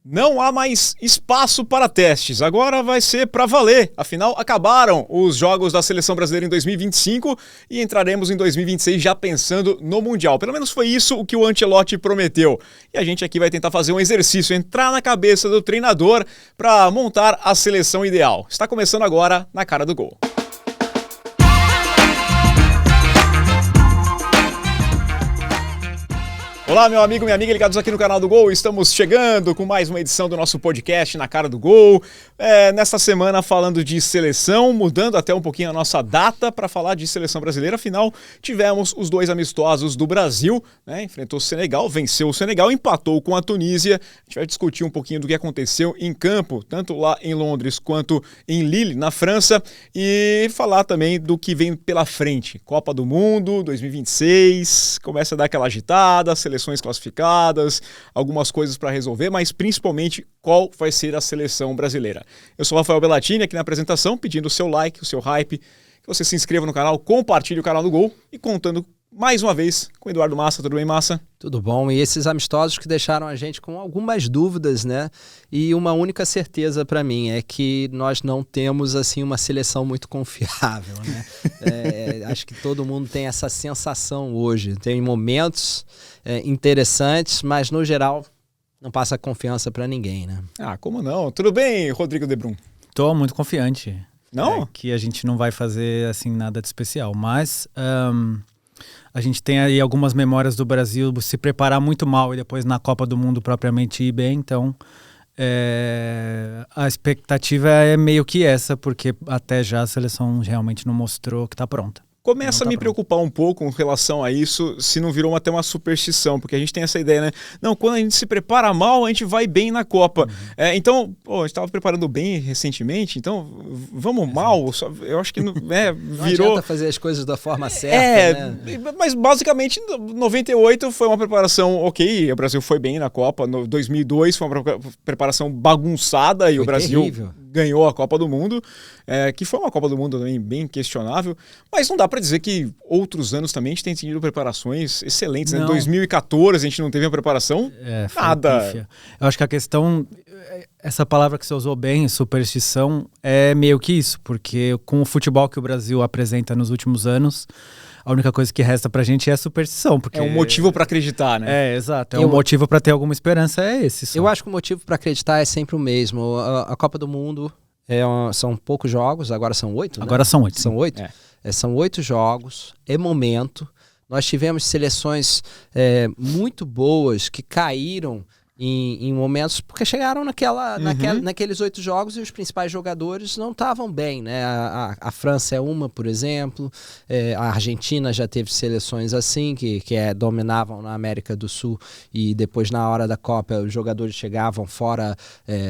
Não há mais espaço para testes, agora vai ser para valer. Afinal, acabaram os jogos da Seleção Brasileira em 2025 e entraremos em 2026 já pensando no Mundial. Pelo menos foi isso o que o Ancelotti prometeu. E a gente aqui vai tentar fazer um exercício, entrar na cabeça do treinador para montar a seleção ideal. Está começando agora na Cara do Gol. Olá, meu amigo, minha amiga, ligados aqui no canal do Gol. Estamos chegando com mais uma edição do nosso podcast Na Cara do Gol. Nesta semana falando de seleção, mudando até um pouquinho a nossa data para falar de seleção brasileira. Afinal, tivemos os dois amistosos do Brasil, né? Enfrentou o Senegal, venceu o Senegal, empatou com a Tunísia. A gente vai discutir um pouquinho do que aconteceu em campo, tanto lá em Londres quanto em Lille, na França, e falar também do que vem pela frente. Copa do Mundo 2026, começa a dar aquela agitada, seleções classificadas, algumas coisas para resolver, mas principalmente qual vai ser a seleção brasileira. Eu sou o Rafael Bellatini, aqui na apresentação, pedindo o seu like, o seu hype, que você se inscreva no canal, compartilhe o canal do Gol e contando mais uma vez com o Eduardo Massa. Tudo bem, Massa? Tudo bom, e esses amistosos que deixaram a gente com algumas dúvidas, né? E uma única certeza para mim é que nós não temos assim uma seleção muito confiável, né? Acho que todo mundo tem essa sensação hoje. Tem momentos interessantes, mas no geral não passa confiança para ninguém, né? Ah, como não? Tudo bem, Rodrigo De Brum? Tô muito confiante. Não? Que a gente não vai fazer assim nada de especial, mas a gente tem aí algumas memórias do Brasil se preparar muito mal e depois na Copa do Mundo propriamente ir bem, então a expectativa é meio que essa, porque até já a seleção realmente não mostrou que está pronta. Começa a me preocupar um pouco com relação a isso, se não virou até uma superstição, porque a gente tem essa ideia, né? Não, quando a gente se prepara mal, a gente vai bem na Copa. Uhum. Então, a gente estava preparando bem recentemente, então vamos mal. Eu acho que virou... Não adianta fazer as coisas da forma certa, né? Mas basicamente 98 foi uma preparação ok, o Brasil foi bem na Copa, 2002 foi uma preparação bagunçada e o Brasil terrível. Ganhou a Copa do Mundo, que foi uma Copa do Mundo também bem questionável, mas não dá para dizer que outros anos também a gente tem tido preparações excelentes. Em 2014 a gente não teve uma preparação, nada. Pífia. Eu acho que a questão, essa palavra que você usou bem, superstição, é meio que isso, porque com o futebol que o Brasil apresenta nos últimos anos, a única coisa que resta pra gente é a superstição. Porque é um motivo para acreditar, né? Exato. Um motivo para ter alguma esperança é esse. Só. Eu acho que o motivo para acreditar é sempre o mesmo. A Copa do Mundo são poucos jogos, agora são 8, né? Agora são 8. São 8? São 8 jogos, é momento. Nós tivemos seleções muito boas que caíram em momentos, porque chegaram naqueles 8 jogos e os principais jogadores não estavam bem, né? A França é uma, por exemplo, a Argentina já teve seleções assim, que dominavam na América do Sul e depois na hora da Copa os jogadores chegavam fora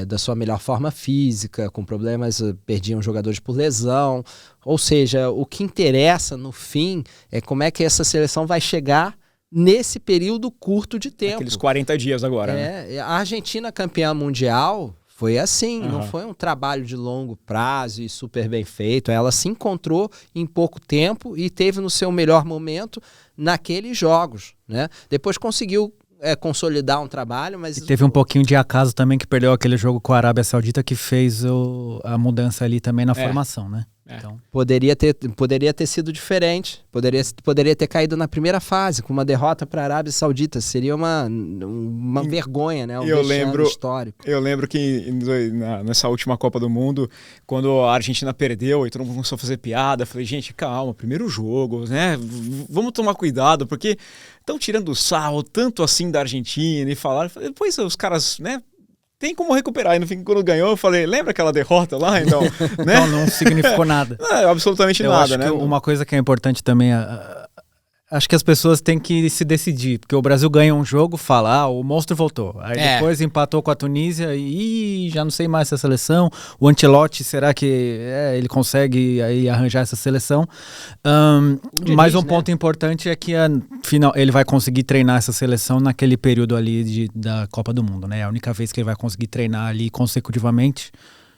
da sua melhor forma física, com problemas, perdiam jogadores por lesão, ou seja, o que interessa no fim é como é que essa seleção vai chegar nesse período curto de tempo. Aqueles 40 dias agora, né? A Argentina campeã mundial foi assim, não foi um trabalho de longo prazo e super bem feito. Ela se encontrou em pouco tempo e teve no seu melhor momento naqueles jogos, né? Depois conseguiu consolidar um trabalho, mas... E teve um pouquinho de acaso também, que perdeu aquele jogo com a Arábia Saudita, que fez a mudança ali também na formação, né? Então. Poderia ter sido diferente, poderia ter caído na primeira fase, com uma derrota para a Arábia Saudita, seria uma vergonha, né? Histórico. Eu lembro que nessa última Copa do Mundo, quando a Argentina perdeu e todo mundo começou a fazer piada, eu falei, gente, calma, primeiro jogo, né? Vamos tomar cuidado, porque estão tirando sarro tanto assim da Argentina e falaram, depois os caras, né? Tem como recuperar. E no fim, quando ganhou, eu falei, lembra aquela derrota lá? Então, né? Não significou nada. Absolutamente eu nada, acho né? Que uma coisa que é importante também, acho que as pessoas têm que se decidir, porque o Brasil ganha um jogo, fala, o monstro voltou. Aí depois empatou com a Tunísia e já não sei mais essa seleção. O Ancelotti, será que ele consegue aí arranjar essa seleção? Mais um ponto importante é que ele vai conseguir treinar essa seleção naquele período ali da Copa do Mundo, né? É a única vez que ele vai conseguir treinar ali consecutivamente.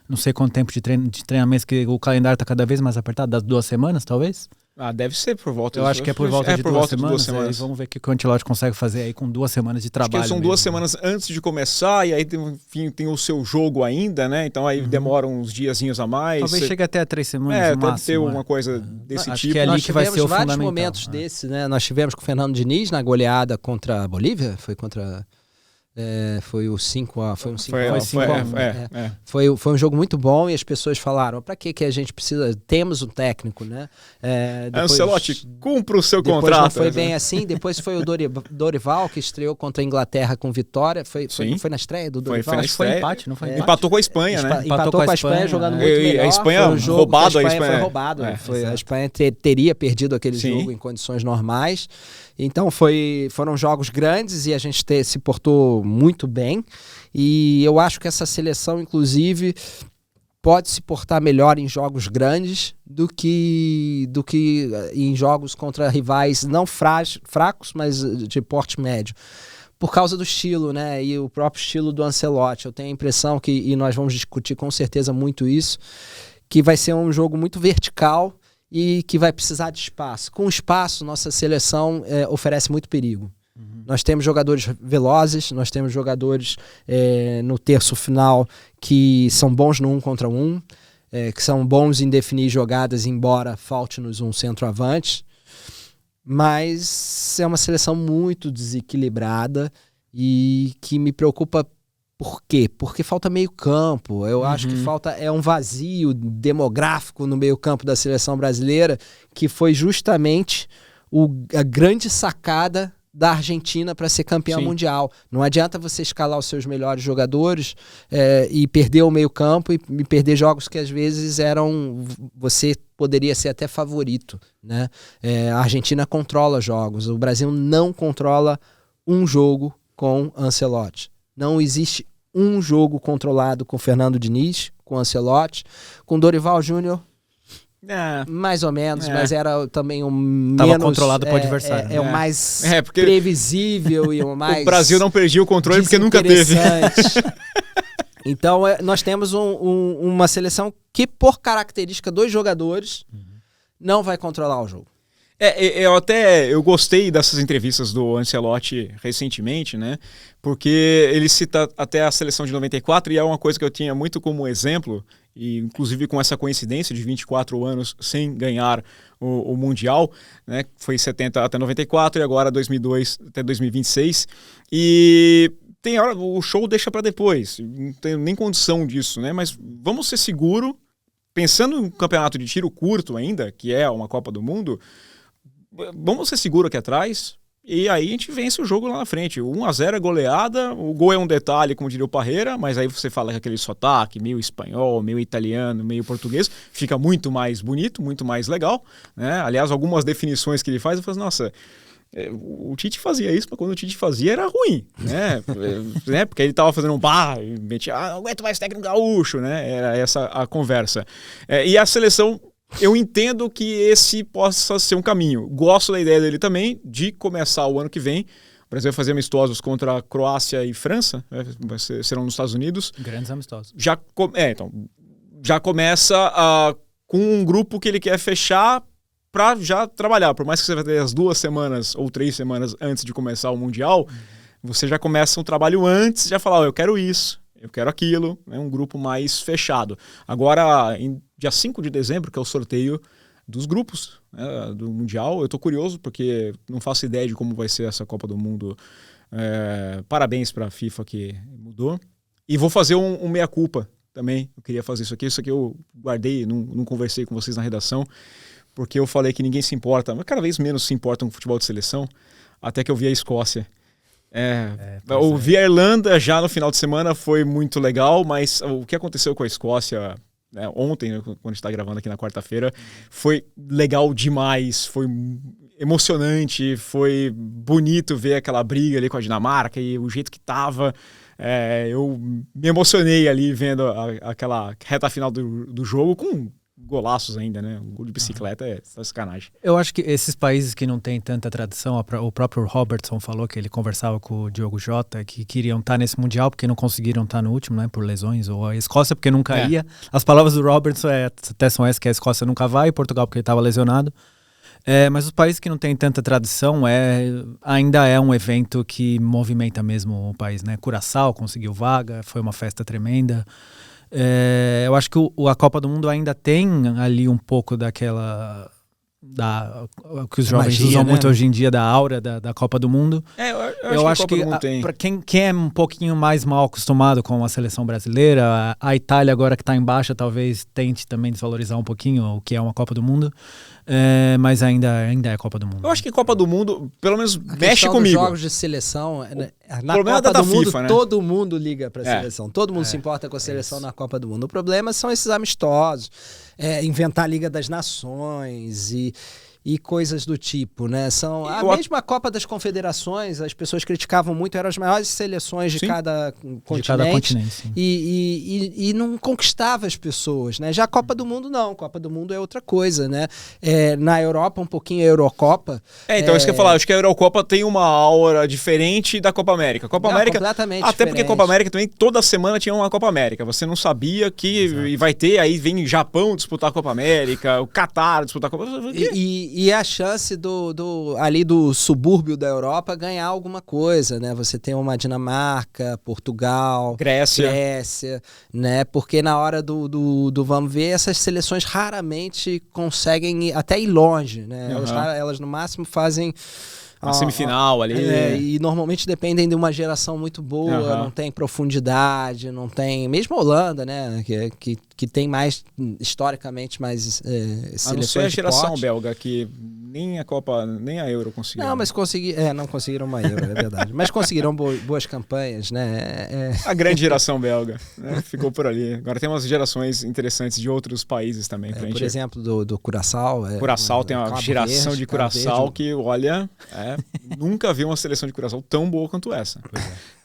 Não sei quanto tempo de treinamento, que o calendário está cada vez mais apertado, das 2 semanas, talvez? Deve ser por volta Eu acho que é por volta de duas semanas. Aí vamos ver o que o Ancelotti consegue fazer aí com 2 semanas de trabalho. Acho que são 2 semanas antes de começar, e aí tem o seu jogo ainda, né? Então aí demora uns diazinhos a mais. Talvez chegue até 3 semanas no máximo. Deve ter uma coisa desse acho tipo. Que é ali que vai ser o vários fundamental. Momentos desse, né? Nós tivemos com o Fernando Diniz na goleada contra a Bolívia, foi contra... foi o 5-1. Foi um jogo muito bom e as pessoas falaram, para que a gente precisa, temos um técnico, né? Ancelotti, cumpra o seu depois contrato. Não foi bem assim, depois foi o Dorival que estreou contra a Inglaterra com vitória, foi na estreia do Dorival? Foi na estreia. Foi empate, não foi empate? Empatou com a Espanha, né? Empatou com a Espanha jogando muito melhor. A Espanha roubado, foi roubado. A Espanha teria perdido aquele jogo em condições normais. Então foram jogos grandes e a gente se portou muito bem, e eu acho que essa seleção, inclusive, pode se portar melhor em jogos grandes do que em jogos contra rivais não fracos, mas de porte médio. Por causa do estilo, né? E o próprio estilo do Ancelotti. Eu tenho a impressão que, e nós vamos discutir com certeza muito isso, que vai ser um jogo muito vertical e que vai precisar de espaço. Com espaço, nossa seleção oferece muito perigo. Nós temos jogadores velozes, nós temos jogadores no terço final que são bons no 1 contra 1, que são bons em definir jogadas, embora falte-nos um centroavante. Mas é uma seleção muito desequilibrada e que me preocupa. Por quê? Porque falta meio campo. Eu acho que falta um vazio demográfico no meio campo da seleção brasileira, que foi justamente a grande sacada da Argentina para ser campeã mundial. Não adianta você escalar os seus melhores jogadores e perder o meio campo e perder jogos que às vezes você poderia ser até favorito, né? A Argentina controla jogos. O Brasil não controla um jogo com Ancelotti. Não existe um jogo controlado com Fernando Diniz, com Ancelotti, com Dorival Júnior, mais ou menos, mas era também o menos... Estava controlado para o adversário. O mais previsível e o mais... O Brasil não perdia o controle porque nunca teve. Então, nós temos uma seleção que, por característica dos jogadores, não vai controlar o jogo. Eu gostei dessas entrevistas do Ancelotti recentemente, né? Porque ele cita até a seleção de 94 e é uma coisa que eu tinha muito como exemplo, e inclusive com essa coincidência de 24 anos sem ganhar o Mundial, né? Foi 70 até 94 e agora 2002 até 2026. E tem hora, o show deixa para depois, não tenho nem condição disso, né? Mas vamos ser seguros, pensando em campeonato de tiro curto ainda, que é uma Copa do Mundo, vamos ser seguros aqui atrás e aí a gente vence o jogo lá na frente. 1-0 é goleada, o gol é um detalhe, como diria o Parreira, mas aí você fala com aquele sotaque meio espanhol, meio italiano, meio português, fica muito mais bonito, muito mais legal, né? Aliás, algumas definições que ele faz, eu falo, nossa, o Tite fazia isso, mas quando o Tite fazia era ruim, né? Porque ele tava fazendo e metia, não aguento mais técnico gaúcho, né? Era essa a conversa. E a seleção, eu entendo que esse possa ser um caminho. Gosto da ideia dele também de começar o ano que vem. O Brasil vai fazer amistosos contra a Croácia e França, né? Serão nos Estados Unidos. Grandes amistosos. Já começa com um grupo que ele quer fechar para já trabalhar. Por mais que você vai ter as 2 semanas ou 3 semanas antes de começar o Mundial, você já começa um trabalho antes, já fala, eu quero isso, eu quero aquilo, né? Um grupo mais fechado. Agora, em dia 5 de dezembro, que é o sorteio dos grupos, né, do Mundial, eu tô curioso porque não faço ideia de como vai ser essa Copa do Mundo. Parabéns para a FIFA que mudou. E vou fazer um meia-culpa também. Eu queria fazer isso aqui eu guardei, não conversei com vocês na redação, porque eu falei que ninguém se importa, mas cada vez menos se importam com futebol de seleção, até que eu vi a Escócia. Ouvir a Irlanda já no final de semana foi muito legal, mas o que aconteceu com a Escócia ontem, né, quando a gente está gravando aqui na quarta-feira, foi legal demais, foi emocionante, foi bonito ver aquela briga ali com a Dinamarca e o jeito que tava. Eu me emocionei ali vendo aquela reta final do jogo com golaços ainda, né? Um gol de bicicleta é sacanagem. Eu acho que esses países que não têm tanta tradição, o próprio Robertson falou que ele conversava com o Diogo Jota, que queriam estar nesse Mundial porque não conseguiram estar no último, né? Por lesões, ou a Escócia porque nunca ia. As palavras do Robertson até são essas, que a Escócia nunca vai, e Portugal porque ele estava lesionado. Mas os países que não têm tanta tradição, ainda é um evento que movimenta mesmo o país, né? Curaçao conseguiu vaga, foi uma festa tremenda. Eu acho que a Copa do Mundo ainda tem ali um pouco daquela... que os jovens usam muito hoje em dia, da aura da Copa do Mundo. Eu acho que para quem é um pouquinho mais mal acostumado com a seleção brasileira, a Itália agora que está em baixa talvez tente também desvalorizar um pouquinho o que é uma Copa do Mundo, mas ainda é Copa do Mundo. Eu acho que Copa do Mundo, pelo menos, mexe dos comigo. Jogos de seleção, na problema Copa da do Mundo, FIFA, né? todo mundo liga para a seleção, todo mundo se importa com a seleção na Copa do Mundo. O problema são esses amistosos, inventar a Liga das Nações e coisas do tipo, né? São a mesma Copa das Confederações, as pessoas criticavam muito, eram as maiores seleções de cada continente, sim. E não conquistava as pessoas, né? Já a Copa do Mundo não, a Copa do Mundo é outra coisa, né? Na Europa, um pouquinho a Eurocopa. Então, isso que eu ia falar, acho que a Eurocopa tem uma aura diferente da Copa América. América, completamente até diferente. Porque Copa América também, toda semana tinha uma Copa América. Você não sabia que vai ter, aí vem Japão disputar a Copa América, o Catar disputar a Copa América. E a chance ali do subúrbio da Europa ganhar alguma coisa, né? Você tem uma Dinamarca, Portugal, Grécia, né? Porque na hora do vamos ver, essas seleções raramente conseguem até ir longe, né? Elas no máximo fazem uma semifinal ali. E normalmente dependem de uma geração muito boa, não tem profundidade, não tem... Mesmo a Holanda, né? Que tem mais, historicamente, mais seleções. A não ser a geração belga, que nem a Copa, nem a Euro conseguiram. Não, mas não conseguiram uma Euro, é verdade. Mas conseguiram boas campanhas, né? A grande geração belga, né? Ficou por ali. Agora tem umas gerações interessantes de outros países também. Por exemplo, do Curaçao. Curaçao tem uma geração de Curaçao que, olha, nunca vi uma seleção de Curaçao tão boa quanto essa.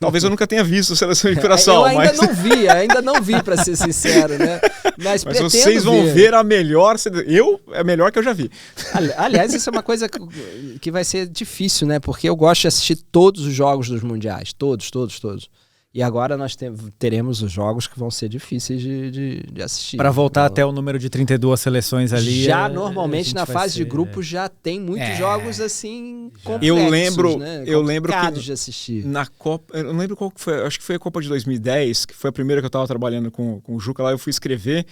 Talvez eu nunca tenha visto a seleção de Curaçao. Eu ainda não vi, pra ser sincero, né? Mas vocês vão ver a melhor... É a melhor que eu já vi. Aliás, isso é uma coisa que vai ser difícil, né? Porque eu gosto de assistir todos os jogos dos mundiais. Todos. E agora nós teremos os jogos que vão ser difíceis de assistir. Para voltar até o número de 32 seleções ali. Já normalmente na fase de grupos já tem muitos jogos assim complexos, eu lembro que de assistir. Na Copa, eu não lembro qual que foi, acho que foi a Copa de 2010, que foi a primeira que eu estava trabalhando com o Juca lá, eu fui escrever,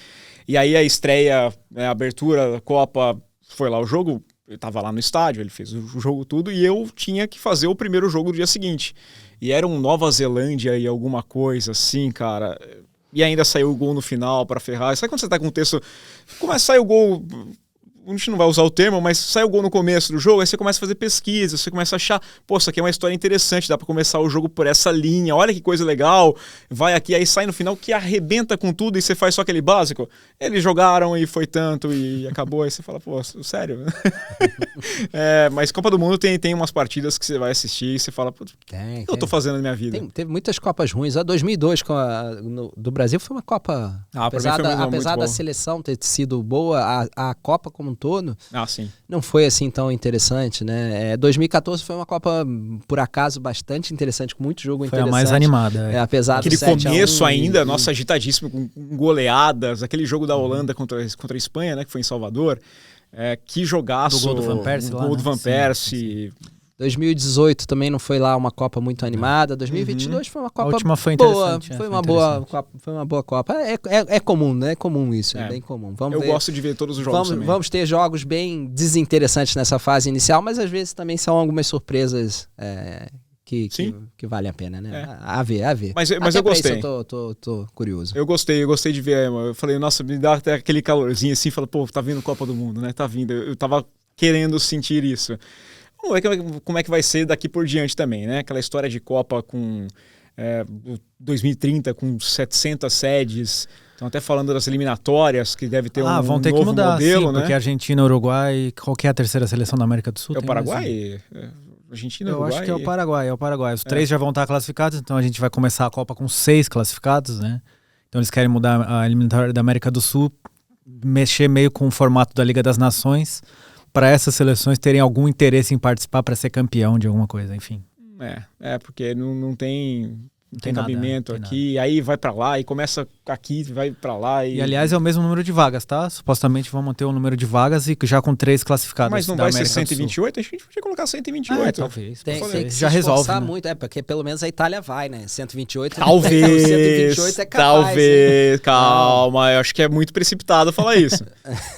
e aí a estreia, a abertura da Copa, foi lá o jogo, eu estava lá no estádio, ele fez o jogo tudo, e eu tinha que fazer o primeiro jogo do dia seguinte. E era um Nova Zelândia e alguma coisa assim, cara. E ainda saiu o gol no final pra ferrar. Sabe quando você tá com o texto... Começa a sair o gol... A gente não vai usar o termo, mas sai o gol no começo do jogo, aí você começa a fazer pesquisa, você começa a achar, isso aqui é uma história interessante, dá pra começar o jogo por essa linha, olha que coisa legal, vai aqui, aí sai no final que arrebenta com tudo e você faz só aquele básico. Eles jogaram e foi tanto e acabou, aí você fala, sério? Mas Copa do Mundo tem umas partidas que você vai assistir e você fala, o que eu tô fazendo na minha vida? Teve muitas Copas ruins, a 2002 do Brasil foi uma Copa, apesar da seleção ter sido boa, a Copa como um todo, sim. Não foi assim tão interessante, né? 2014 foi uma Copa, por acaso, bastante interessante, com muito jogo interessante. Foi a mais animada. Apesar aquele do 7-1 começo ainda, nossa, agitadíssimo, com goleadas, aquele jogo da Holanda contra a Espanha, né, que foi em Salvador. Que jogaço. Do gol do Van Persie. O gol do Van Persie. 2018 também não foi lá uma Copa muito animada. 2022 foi uma Copa boa. A última foi interessante. Foi uma boa Copa. É comum, né? É comum isso, é bem comum. Eu gosto de ver todos os jogos também. Vamos ter jogos bem desinteressantes nessa fase inicial, mas às vezes também são algumas surpresas que valem a pena, né? A ver. Mas eu gostei. Eu tô curioso. Eu gostei de ver. Eu falei, nossa, me dá até aquele calorzinho assim, fala, tá vindo Copa do Mundo, né? Tá vindo. Eu tava querendo sentir isso. Vamos ver como é que vai ser daqui por diante também, né? Aquela história de Copa com 2030, com 700 sedes. Estão até falando das eliminatórias, que deve ter um vão ter novo que mudar, modelo, sim, né? Porque Argentina, Uruguai, qual que é a terceira seleção da América do Sul? É o Paraguai? Argentina, Uruguai? Eu acho que é o Paraguai. Os 3 já vão estar classificados, então a gente vai começar a Copa com 6 classificados, né? Então eles querem mudar a eliminatória da América do Sul, mexer meio com o formato da Liga das Nações, para essas seleções terem algum interesse em participar para ser campeão de alguma coisa, enfim. Porque não tem... tem cabimento aqui, aí vai pra lá e começa aqui, vai pra lá. E aliás é o mesmo número de vagas, tá? Supostamente vão manter o número de vagas e já com 3 classificados. Mas não vai ser 128? A gente podia colocar 128. Talvez. Tem que já resolve, né? muito, porque pelo menos a Itália vai, né? 128. Talvez. 128 é capaz. Talvez, calma, eu acho que é muito precipitado falar isso.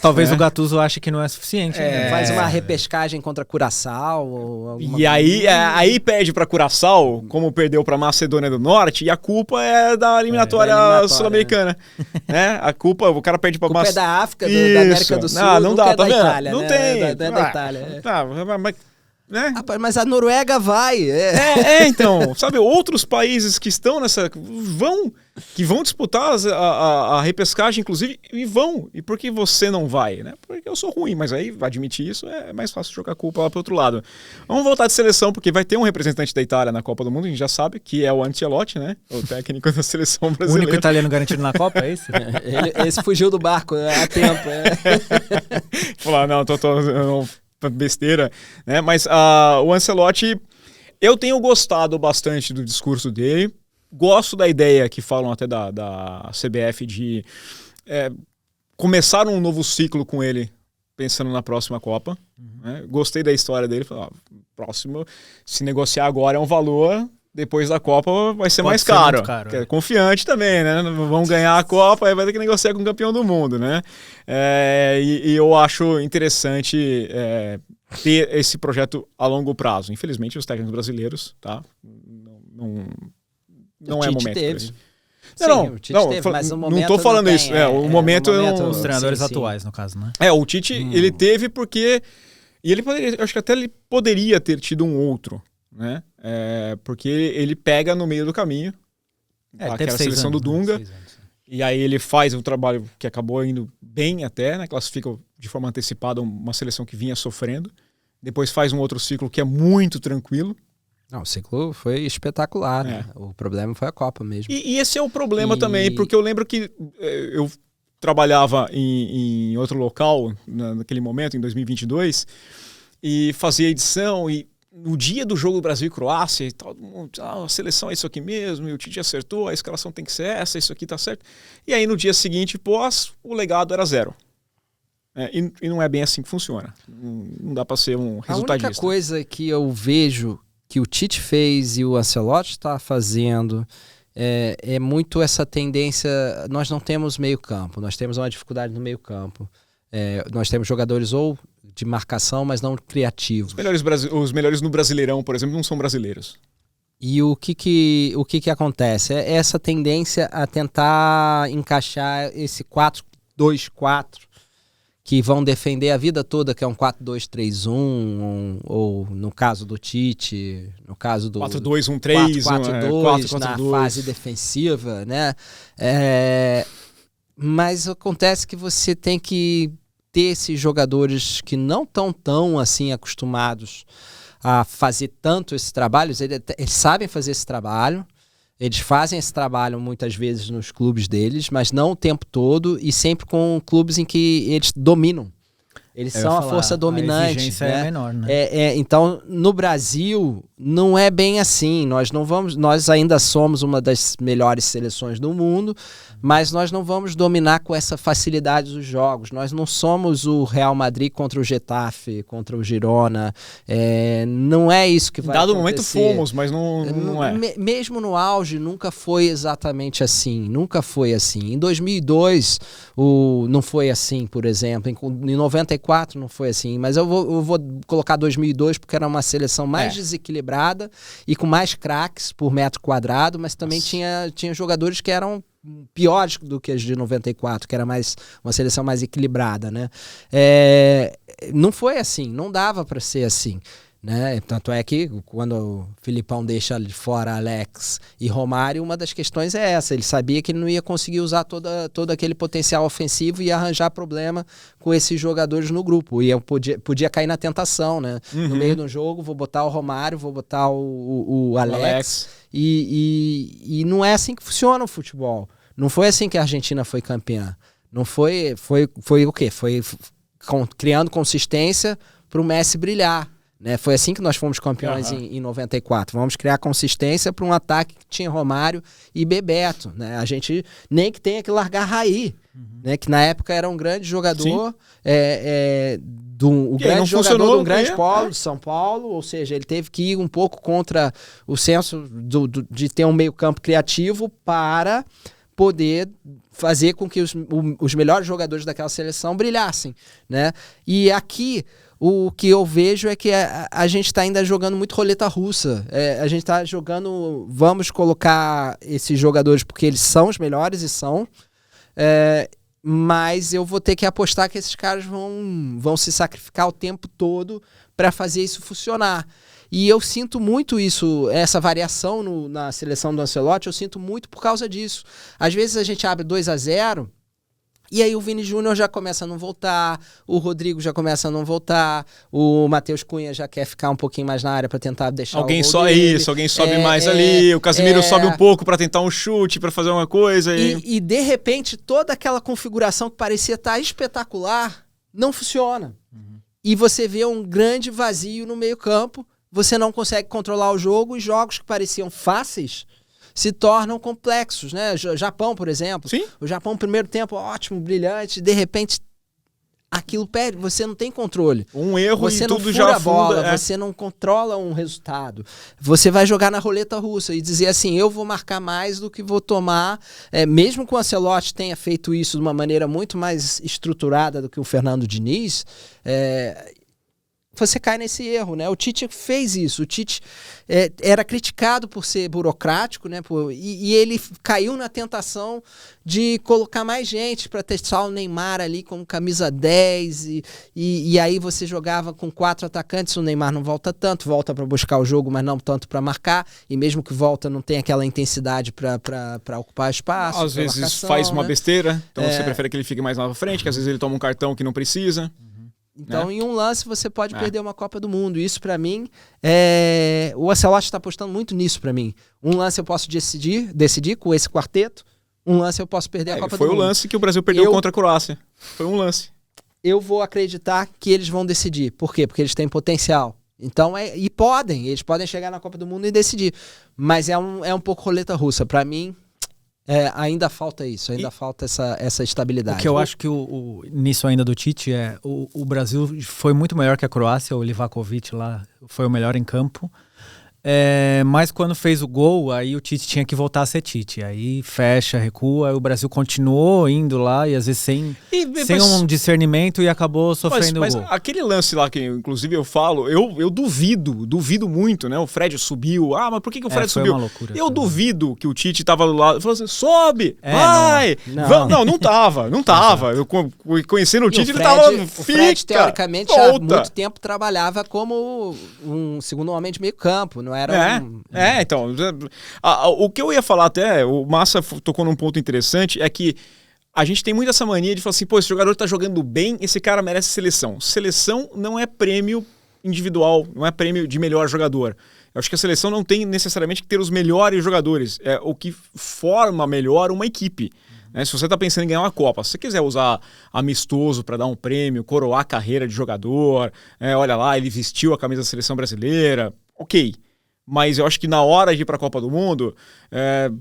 Talvez o Gattuso ache que não é suficiente. Faz uma repescagem contra Curaçao ou alguma E aí perde pra Curaçao, como perdeu pra Macedônia do Norte, e a culpa é da eliminatória sul-americana. Né? A culpa, o cara perde pra Macedônia. É da África, da América do Sul, não dá, é tá da vendo? Itália, não né? tem. Da Itália. Tá, mas... Né? Rapaz, mas a Noruega vai. Então, sabe, outros países que estão vão disputar a repescagem, inclusive, e por que você não vai? Né? Porque eu sou ruim, mas aí admitir isso é mais fácil jogar a culpa lá pro outro lado. Vamos voltar de seleção, porque vai ter um representante da Itália na Copa do Mundo, a gente já sabe, que é o Ancelotti, né? O técnico da seleção brasileira. O único italiano garantido na Copa, é isso? Esse fugiu do barco há tempo. Falar, não, besteira, né? Mas o Ancelotti, eu tenho gostado bastante do discurso dele, gosto da ideia que falam até da CBF de começar um novo ciclo com ele, pensando na próxima Copa. Né? Gostei da história dele, falei, próximo, se negociar agora é um valor, depois da Copa vai ser mais caro. É confiante também, né? Vão ganhar a Copa, aí vai ter que negociar com o campeão do mundo, né? E eu acho interessante ter esse projeto a longo prazo. Infelizmente, os técnicos brasileiros, tá? Não é momento para isso. Não estou falando isso. O momento os treinadores atuais, no caso, né? O Tite, ele teve porque... E ele poderia, acho que até ele poderia ter tido um outro, né? Porque ele pega no meio do caminho aquela seleção do Dunga, e aí ele faz um trabalho que acabou indo bem até, né? Classifica de forma antecipada uma seleção que vinha sofrendo, depois faz um outro ciclo que é muito tranquilo. Não, o ciclo foi espetacular, né? O problema foi a Copa mesmo. E esse é o problema também, porque eu lembro que eu trabalhava em outro local naquele momento, em 2022, e fazia edição, e no dia do jogo do Brasil e Croácia, e todo mundo, a seleção é isso aqui mesmo, e o Tite acertou, a escalação tem que ser essa, isso aqui tá certo. E aí no dia seguinte, o legado era 0. E não é bem assim que funciona. Não dá para ser um resultadista. A única coisa que eu vejo que o Tite fez e o Ancelotti está fazendo é muito essa tendência. Nós não temos meio campo, nós temos uma dificuldade no meio campo. Nós temos jogadores ou de marcação, mas não criativos. Os melhores no Brasileirão, por exemplo, não são brasileiros. E o que acontece? É essa tendência a tentar encaixar esse 4-2-4 que vão defender a vida toda, que é um 4-2-3-1, ou no caso do Tite, no caso do 4-2-1-3, 4-4-2 na fase defensiva, né? Mas acontece que você tem que ter esses jogadores que não estão tão assim acostumados a fazer tanto esse trabalho. Eles sabem fazer esse trabalho, eles fazem esse trabalho muitas vezes nos clubes deles, mas não o tempo todo e sempre com clubes em que eles dominam. Eles são a força dominante. A exigência é menor, né? Então, no Brasil, não é bem assim. Nós ainda somos uma das melhores seleções do mundo, mas nós não vamos dominar com essa facilidade os jogos. Nós não somos o Real Madrid contra o Getafe, contra o Girona. Não é isso que vai acontecer. Dado momento fomos, mas não é. Mesmo no auge, nunca foi exatamente assim. Nunca foi assim. Em 2002, não foi assim, por exemplo. Em 94, não foi assim, mas eu vou colocar 2002 porque era uma seleção mais desequilibrada e com mais craques por metro quadrado, mas também tinha jogadores que eram piores do que as de 94, que era uma seleção mais equilibrada, né? Não foi assim, não dava para ser assim, né? Tanto é que quando o Filipão deixa de fora Alex e Romário, uma das questões é essa, ele sabia que ele não ia conseguir usar todo aquele potencial ofensivo e arranjar problema com esses jogadores no grupo, e eu podia cair na tentação, né? No meio do jogo, vou botar o Romário, vou botar o Alex. E não é assim que funciona o futebol. Não foi assim que a Argentina foi campeã. Não foi o quê? Foi criando consistência para o Messi brilhar. Né? Foi assim que nós fomos campeões em 94. Vamos criar consistência para um ataque que tinha Romário e Bebeto. Né? A gente nem que tenha que largar Raí, né? Que na época era um grande jogador, o grande jogador de um grande polo de São Paulo, ou seja, ele teve que ir um pouco contra o senso de ter um meio campo criativo para poder fazer com que os melhores jogadores daquela seleção brilhassem. Né? E aqui o que eu vejo é que a gente está ainda jogando muito roleta russa. A gente está jogando, vamos colocar esses jogadores porque eles são os melhores e são, mas eu vou ter que apostar que esses caras vão se sacrificar o tempo todo para fazer isso funcionar. E eu sinto muito isso, essa variação na seleção do Ancelotti, eu sinto muito por causa disso. Às vezes a gente abre 2-0 e aí o Vini Júnior já começa a não voltar, o Rodrigo já começa a não voltar, o Matheus Cunha já quer ficar um pouquinho mais na área para tentar deixar alguém o gol só dele. isso, alguém sobe mais ali, o Casemiro sobe um pouco para tentar um chute, para fazer uma coisa. E de repente toda aquela configuração que parecia estar espetacular não funciona. E você vê um grande vazio no meio campo, você não consegue controlar o jogo, os jogos que pareciam fáceis se tornam complexos, né? Japão, por exemplo. Sim. O Japão, primeiro tempo, ótimo, brilhante, de repente aquilo perde, você não tem controle. Um erro você e não tudo fura já a bola, afunda. você não controla um resultado. Você vai jogar na roleta russa e dizer assim, eu vou marcar mais do que vou tomar. Mesmo que o Ancelotti tenha feito isso de uma maneira muito mais estruturada do que o Fernando Diniz, você cai nesse erro, né? O Tite fez isso. O Tite era criticado por ser burocrático, né? E ele caiu na tentação de colocar mais gente para testar o Neymar ali como camisa 10 e aí você jogava com 4 atacantes, o Neymar não volta tanto, volta para buscar o jogo, mas não tanto para marcar, e mesmo que volta não tem aquela intensidade para ocupar espaço. Às vezes marcação, faz uma né? besteira, então você prefere que ele fique mais lá na frente, que às vezes ele toma um cartão que não precisa. Então, em um lance, você pode perder uma Copa do Mundo. Isso, pra mim, o Ancelotti está apostando muito nisso pra mim. Um lance eu posso decidir com esse quarteto. Um lance eu posso perder a Copa do Mundo. Foi o lance que o Brasil perdeu contra a Croácia. Foi um lance. Eu vou acreditar que eles vão decidir. Por quê? Porque eles têm potencial. Então, eles podem chegar na Copa do Mundo e decidir. Mas é um pouco roleta russa. Pra mim, ainda falta isso, falta essa estabilidade. O que eu acho que nisso ainda do Tite o Brasil foi muito melhor que a Croácia, o Livakovic lá foi o melhor em campo. Mas quando fez o gol, aí o Tite tinha que voltar a ser Tite. Aí fecha, recua, aí o Brasil continuou indo lá e às vezes sem um discernimento e acabou sofrendo o gol. Mas aquele lance lá que inclusive eu falo, eu duvido muito, né? O Fred subiu. Mas por que o Fred subiu? Uma loucura, eu duvido que o Tite tava do lado, falou assim, sobe, vai! Não tava. Eu conhecendo o Tite, ele tava, o Fred, teoricamente, há muito tempo trabalhava como um segundo homem de meio campo, não era então, o que eu ia falar até, o Massa tocou num ponto interessante, é que a gente tem muito essa mania de falar assim, esse jogador tá jogando bem, esse cara merece seleção. Seleção não é prêmio individual, não é prêmio de melhor jogador. Eu acho que a seleção não tem necessariamente que ter os melhores jogadores, é o que forma melhor uma equipe. Se você está pensando em ganhar uma Copa, se você quiser usar amistoso para dar um prêmio, coroar a carreira de jogador, olha lá, ele vestiu a camisa da seleção brasileira, ok. Mas eu acho que na hora de ir para a Copa do Mundo,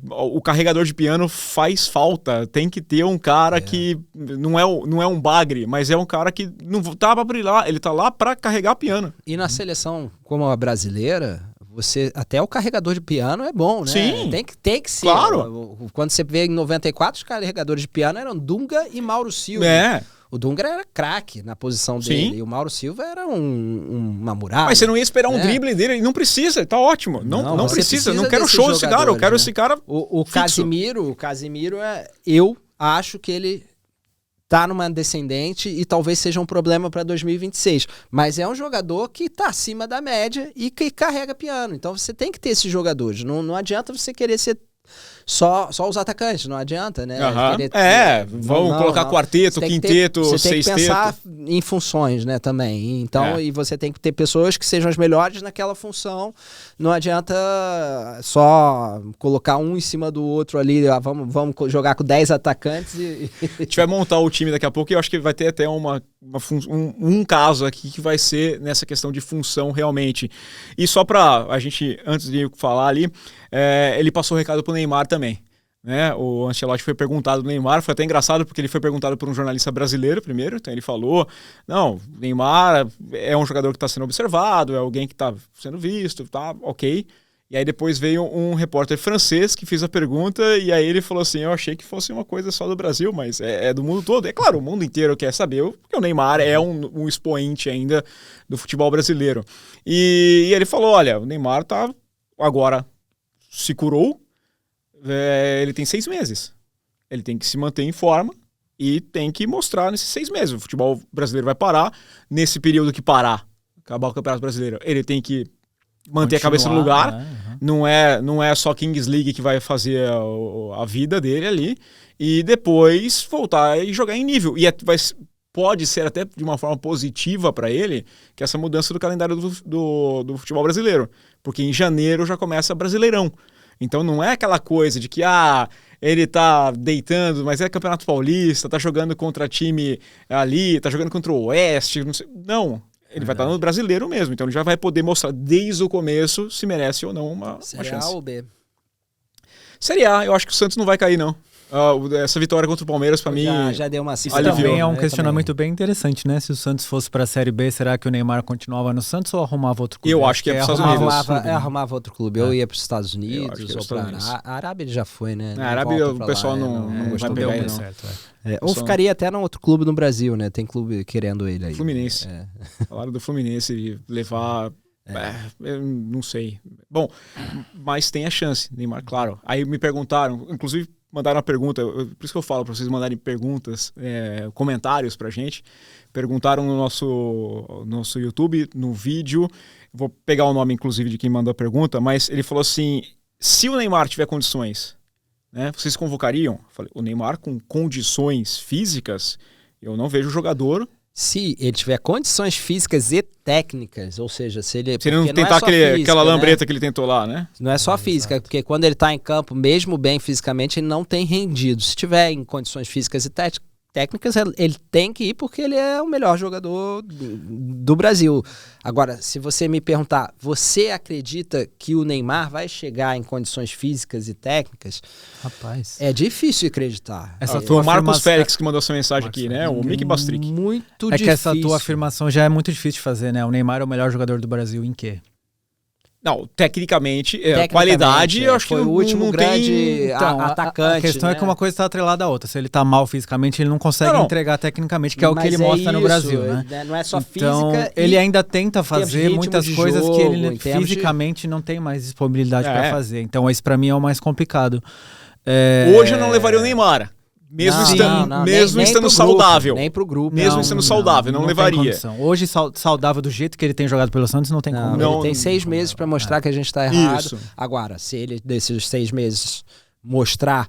o carregador de piano faz falta. Tem que ter um cara que não é um bagre, mas é um cara que não tá para brilhar, ele tá lá para carregar piano. E na seleção como a brasileira, até o carregador de piano é bom, né? Sim. Tem que ser. Claro. Quando você vê em 94, os carregadores de piano eram Dunga e Mauro Silva. O Dunga era craque na posição dele. Sim. E o Mauro Silva era uma muralha. Mas você não ia esperar um drible dele, ele não precisa, tá ótimo. Não precisa, não quero show desse cara, eu quero esse cara. O Casemiro eu acho que ele tá numa descendente e talvez seja um problema para 2026. Mas é um jogador que tá acima da média e que carrega piano. Então você tem que ter esses jogadores. Não adianta você querer ser só os atacantes, não adianta, né? Vamos colocar quarteto, quinteto, sexteto. Você tem que pensar em funções, né, também. Então, e você tem que ter pessoas que sejam as melhores naquela função. Não adianta só colocar um em cima do outro ali, vamos jogar com 10 atacantes e... A gente vai montar o time daqui a pouco e eu acho que vai ter até um caso aqui que vai ser nessa questão de função realmente. E só pra a gente, antes de falar ali, ele passou o recado pro Neymar também. Né? O Ancelotti foi perguntado do Neymar, foi até engraçado porque ele foi perguntado por um jornalista brasileiro primeiro, então ele falou, não, Neymar é um jogador que está sendo observado, é alguém que está sendo visto, tá, ok. E aí depois veio um repórter francês que fez a pergunta e aí ele falou assim, eu achei que fosse uma coisa só do Brasil, mas é do mundo todo. É claro, o mundo inteiro quer saber, porque o Neymar é um expoente ainda do futebol brasileiro. E ele falou, olha, o Neymar agora se curou, ele tem 6 meses. Ele tem que se manter em forma e tem que mostrar nesses 6 meses. O futebol brasileiro vai parar. Nesse período que parar, acabar o Campeonato Brasileiro, ele tem que manter a cabeça no lugar. Né? Não é só Kings League que vai fazer a vida dele ali. E depois voltar e jogar em nível. E pode ser até de uma forma positiva para ele que essa mudança do calendário do futebol brasileiro. Porque em janeiro já começa Brasileirão. Então não é aquela coisa de que ele tá deitando, mas é Campeonato Paulista, tá jogando contra time ali, tá jogando contra o Oeste, não sei. Não, ele vai estar no Brasileiro mesmo, então ele já vai poder mostrar desde o começo se merece ou não uma chance. Série A ou B? Série A, eu acho que o Santos não vai cair não. Essa vitória contra o Palmeiras, pra mim... Já deu uma Isso também é um questionamento bem interessante, né? Se o Santos fosse pra Série B, será que o Neymar continuava no Santos ou arrumava outro clube? Eu acho que é pros Estados Unidos. Arrumava outro clube. Eu ia pros Estados Unidos ou pra a Arábia ele já foi, né? Na Arábia o pessoal não vai pegar ele, não. Certo, ou ficaria até num outro clube no Brasil, né? Tem clube querendo ele aí. Fluminense. Falaram do Fluminense levar... eu não sei. Bom, mas tem a chance, Neymar, claro. Aí me perguntaram, inclusive mandaram uma pergunta, por isso que eu falo para vocês mandarem perguntas, comentários pra gente. Perguntaram no nosso YouTube, no vídeo, vou pegar o nome inclusive de quem mandou a pergunta, mas ele falou assim, se o Neymar tiver condições, né, vocês convocariam? Eu falei, o Neymar com condições físicas, eu não vejo jogador... Se ele tiver condições físicas e técnicas, ou seja, se ele não tentar aquela lambreta, né? Que ele tentou lá, né? Não é só física, porque quando ele está em campo, mesmo bem fisicamente, ele não tem rendido. Se tiver em condições físicas e técnicas, ele tem que ir porque ele é o melhor jogador do Brasil. Agora, se você me perguntar, você acredita que o Neymar vai chegar em condições físicas e técnicas? Rapaz. É difícil acreditar. O Marcos Félix que mandou essa mensagem aqui, né? O Mickey Bastric. Muito difícil. Que essa tua afirmação já é muito difícil de fazer, né? O Neymar é o melhor jogador do Brasil em quê? Não, tecnicamente, qualidade, eu acho que foi o último grande atacante. A questão é que uma coisa está atrelada à outra. Se ele está mal fisicamente, ele não consegue entregar tecnicamente, que é o que ele mostra no Brasil, né? Não é só então, física. Ele ainda tenta fazer muitas coisas que ele fisicamente não tem mais disponibilidade para fazer. Então, isso para mim é o mais complicado. Hoje eu não levaria o Neymar. Mesmo estando saudável. Nem pro grupo. Mesmo estando saudável, não levaria. Hoje, saudável do jeito que ele tem jogado pelo Santos, não tem como. Ele tem 6 meses para mostrar que a gente tá errado. Isso. Agora, se ele, desses 6 meses, mostrar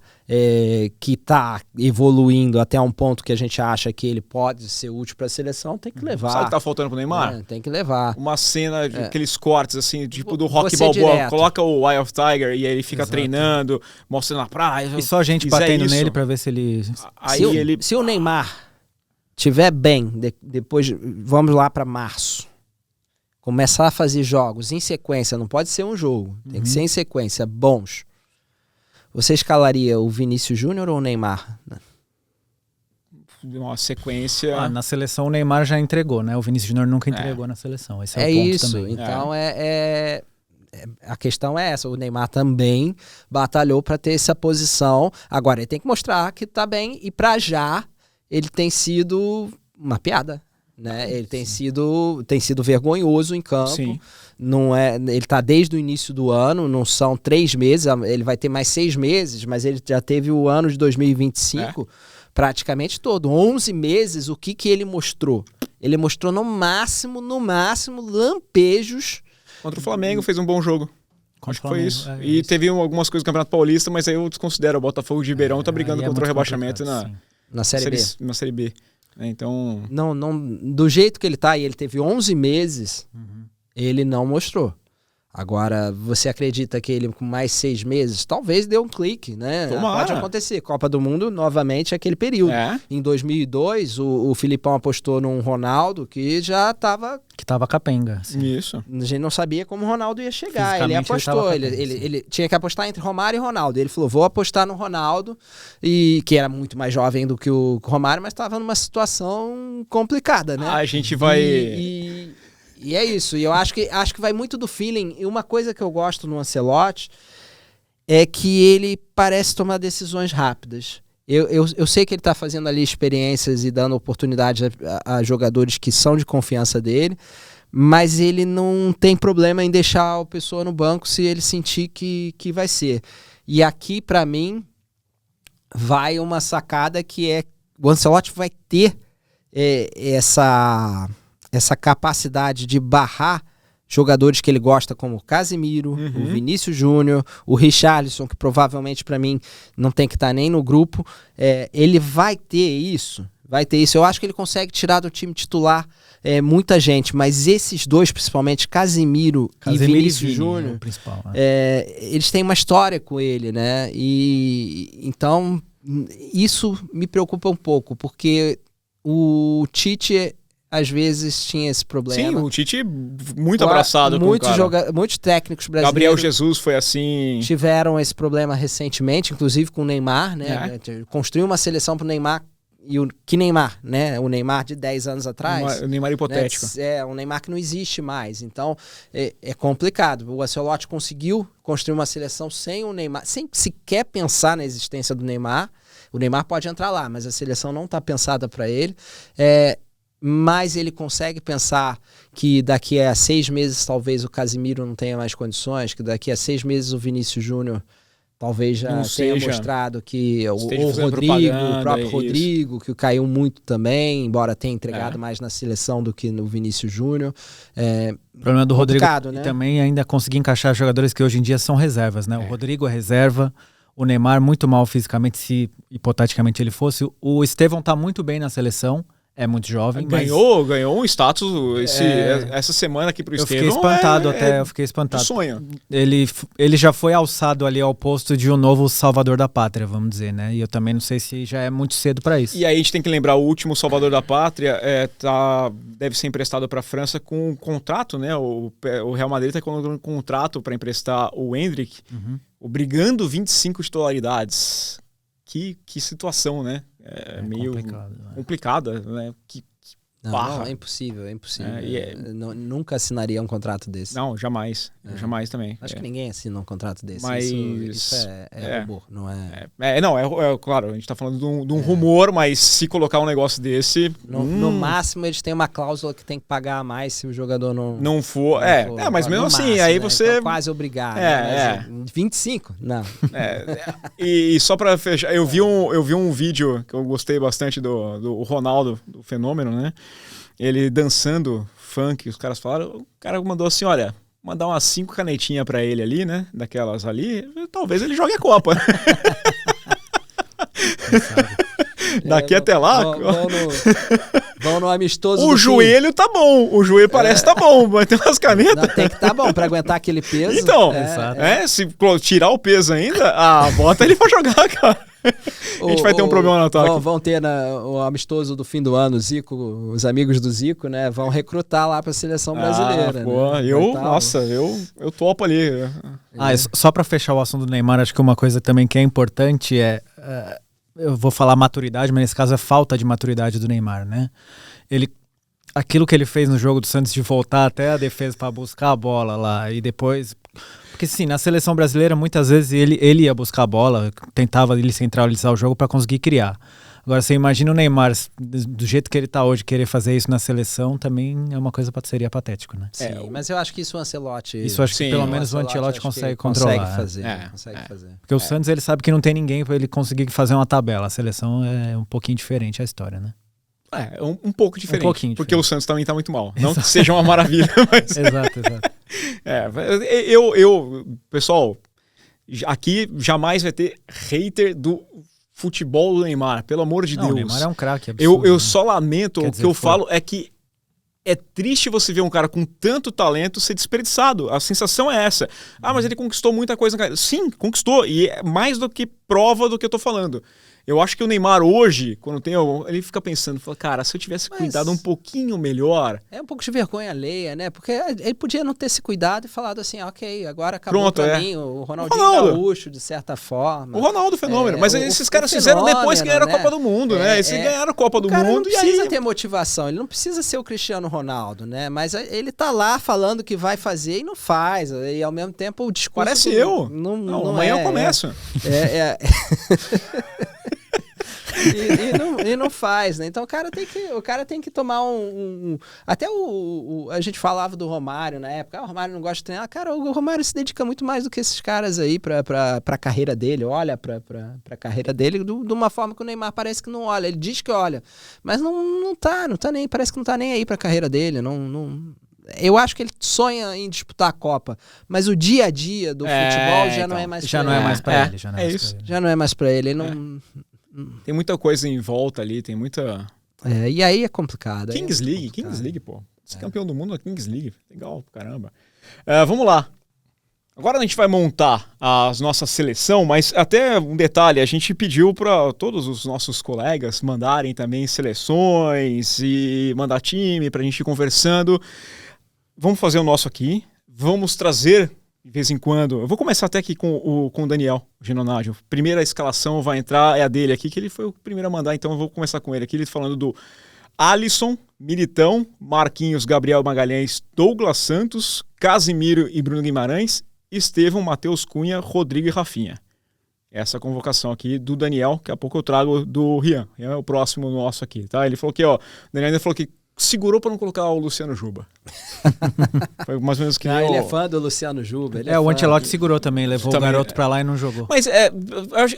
que tá evoluindo até um ponto que a gente acha que ele pode ser útil para a seleção, tem que levar. Sabe o que tá faltando pro Neymar? Tem que levar. Uma cena, aqueles cortes assim, tipo do Rock Balboa, direto. Coloca o Eye of Tiger e aí ele fica treinando, mostrando na praia. E só a gente batendo nele para ver se ele... Se o Neymar tiver bem, depois vamos lá para março, começar a fazer jogos em sequência, não pode ser um jogo, tem que ser em sequência, bons. Você escalaria o Vinícius Júnior ou o Neymar? Uma sequência... na seleção o Neymar já entregou, né? O Vinícius Júnior nunca entregou na seleção. Esse é o ponto isso. Também. Então a questão é essa. O Neymar também batalhou para ter essa posição. Agora ele tem que mostrar que tá bem e para já ele tem sido uma piada. Né? Ele tem sido vergonhoso em campo. Sim. Ele está desde o início do ano, não são 3 meses, ele vai ter mais 6 meses, mas ele já teve o ano de 2025 praticamente todo. 11 meses, o que ele mostrou? Ele mostrou no máximo, lampejos. Contra o Flamengo fez um bom jogo. Acho que foi isso. E teve algumas coisas do Campeonato Paulista, mas aí eu desconsidero. O Botafogo de Ribeirão tá brigando contra o rebaixamento na Série B. Na Série B. Então... Não, do jeito que ele tá, e ele teve 11 meses, ele não mostrou. Agora, você acredita que ele com mais 6 meses, talvez dê um clique, né? Tomara. Pode acontecer. Copa do Mundo, novamente, é aquele período. Em 2002, o Filipão apostou num Ronaldo que já estava... Que estava capenga. Sim. Isso. A gente não sabia como o Ronaldo ia chegar. Ele apostou. Ele tinha que apostar entre Romário e Ronaldo. Ele falou, vou apostar no Ronaldo, que era muito mais jovem do que o Romário, mas estava numa situação complicada, né? A gente vai... E é isso, e eu acho que vai muito do feeling. E uma coisa que eu gosto no Ancelotti é que ele parece tomar decisões rápidas. Eu sei que ele está fazendo ali experiências e dando oportunidades a jogadores que são de confiança dele, mas ele não tem problema em deixar a pessoa no banco se ele sentir que vai ser. E aqui, para mim, vai uma sacada que é... O Ancelotti vai ter essa capacidade de barrar jogadores que ele gosta, como o Casemiro, o Vinícius Júnior, o Richarlison, que provavelmente para mim não tem que estar nem no grupo. Ele vai ter isso. Eu acho que ele consegue tirar do time titular muita gente, mas esses dois, principalmente Casemiro e Vinícius Júnior, eles têm uma história com ele, né? E então isso me preocupa um pouco, porque o Tite às vezes tinha esse problema. Sim, o Tite muito abraçado com o cara. Muitos técnicos brasileiros... Gabriel Jesus foi assim... Tiveram esse problema recentemente, inclusive com o Neymar, né? Construiu uma seleção pro Neymar, que Neymar, né? O Neymar de 10 anos atrás. O Neymar hipotético. Né? Um Neymar que não existe mais. Então, é complicado. O Ancelotti conseguiu construir uma seleção sem o Neymar, sem sequer pensar na existência do Neymar. O Neymar pode entrar lá, mas a seleção não está pensada para ele. Mas ele consegue pensar que daqui a 6 meses talvez o Casemiro não tenha mais condições, que daqui a 6 meses o Vinícius Júnior talvez já tenha mostrado que o próprio Rodrigo, que caiu muito também, embora tenha entregado mais na seleção do que no Vinícius Júnior. O problema do Rodrigo, né? E também ainda conseguir encaixar jogadores que hoje em dia são reservas, né? O Rodrigo é reserva, o Neymar muito mal fisicamente, se hipoteticamente ele fosse. O Estevão tá muito bem na seleção. É muito jovem. Ganhou um status essa semana aqui pro Estevão. Eu fiquei espantado. Sonho. Ele já foi alçado ali ao posto de um novo salvador da pátria, vamos dizer, né? E eu também não sei se já é muito cedo para isso. E aí a gente tem que lembrar, o último salvador da pátria deve ser emprestado para a França com um contrato, né? O Real Madrid está colocando um contrato para emprestar o Endrick, obrigando 25 titularidades. Que situação, né? Meio complicada, né? Não, é impossível. Nunca assinaria um contrato desse. Não, jamais. Jamais também. Acho que ninguém assina um contrato desse. Mas isso é rumor, não é... Claro, a gente tá falando de um rumor, mas se colocar um negócio desse... No máximo, eles têm uma cláusula que tem que pagar a mais se o jogador não for. Mas mesmo assim, máximo, aí né? você... Então, quase obrigado. Né? 25? Não. E só pra fechar, eu vi um vídeo que eu gostei bastante do Ronaldo, do Fenômeno, né? Ele dançando funk, os caras falaram, o cara mandou assim, olha, mandar umas 5 canetinhas pra ele ali, né? Daquelas ali, talvez ele jogue a Copa. Daqui até lá... Vão no amistoso. O joelho tá bom, o joelho parece tá bom, mas tem umas canetas. Não, tem que tá bom pra aguentar aquele peso. Então, se tirar o peso ainda, bota ele pra jogar, cara. A gente vai ter um problema no ataque. Vão ter o amistoso do fim do ano, o Zico, os amigos do Zico, né? Vão recrutar lá pra seleção brasileira. Eu topo ali. Só pra fechar o assunto do Neymar, acho que uma coisa também que é importante eu vou falar maturidade, mas nesse caso é falta de maturidade do Neymar, né? Aquilo que ele fez no jogo do Santos de voltar até a defesa pra buscar a bola lá e depois... Porque sim, na seleção brasileira muitas vezes ele ia buscar a bola, tentava ele centralizar o jogo para conseguir criar. Agora você imagina o Neymar do jeito que ele tá hoje, querer fazer isso na seleção também é uma coisa que seria patético, né? Sim, mas eu acho que isso o Ancelotti... Isso acho que pelo menos o Ancelotti consegue controlar. Consegue fazer. Porque o Santos ele sabe que não tem ninguém para ele conseguir fazer uma tabela. A seleção é um pouquinho diferente a história, né? Um pouco diferente. Porque o Santos também tá muito mal. Não que seja uma maravilha, mas... Exato. Pessoal, aqui jamais vai ter hater do futebol do Neymar, pelo amor de Deus. O Neymar é um craque absurdo. Eu só lamento, o que eu falo é que é triste você ver um cara com tanto talento ser desperdiçado. A sensação é essa. Mas ele conquistou muita coisa. Sim, conquistou. E é mais do que prova do que eu tô falando. Eu acho que o Neymar hoje, quando tem ele fica pensando, fala, cara, se eu tivesse cuidado um pouquinho melhor... É um pouco de vergonha alheia, né? Porque ele podia não ter se cuidado e falado assim, ok, agora acabou pra mim, o Ronaldinho Gaúcho, de certa forma. O Ronaldo, fenômeno. Mas esses caras fizeram depois que ganharam a Copa do Mundo, né? Eles ganharam a Copa do Mundo e aí... Ele não precisa ter motivação, ele não precisa ser o Cristiano Ronaldo, né? Mas ele tá lá falando que vai fazer e não faz. E ao mesmo tempo o discurso... Parece eu. Não, amanhã eu começo. E não faz, né? Então o cara tem que tomar até a gente falava do Romário na época, o Romário não gosta de treinar. Cara, o Romário se dedica muito mais do que esses caras aí pra carreira dele, olha pra carreira dele de uma forma que o Neymar parece que não olha. Ele diz que olha, mas não tá nem, parece que não tá nem aí pra carreira dele, eu acho que ele sonha em disputar a Copa, mas o dia a dia do futebol já não é mais pra ele. Já não é mais pra ele. Já não é mais pra ele. Tem muita coisa em volta ali, tem muita... e aí é complicado. Kings League, pô. Ser campeão do mundo na Kings League. Legal, caramba. Vamos lá. Agora a gente vai montar a nossa seleção, mas até um detalhe, a gente pediu para todos os nossos colegas mandarem também seleções e mandar time pra gente ir conversando. Vamos fazer o nosso aqui. Vamos trazer... de vez em quando. Eu vou começar até aqui com o Daniel Ginonádio. Primeira escalação vai entrar, é a dele aqui, que ele foi o primeiro a mandar, então eu vou começar com ele aqui. Ele falando do Alisson, Militão, Marquinhos, Gabriel Magalhães, Douglas Santos, Casimiro e Bruno Guimarães, Estevão, Matheus Cunha, Rodrigo e Rafinha. Essa convocação aqui do Daniel, daqui a pouco eu trago do Rian. Rian é o próximo nosso aqui, tá? Ele falou que, o Daniel ainda falou que segurou para não colocar o Luciano Juba. Foi mais ou menos que... ele é fã do Luciano Juba. O Ancelotti segurou também, levou o garoto para lá e não jogou. Mas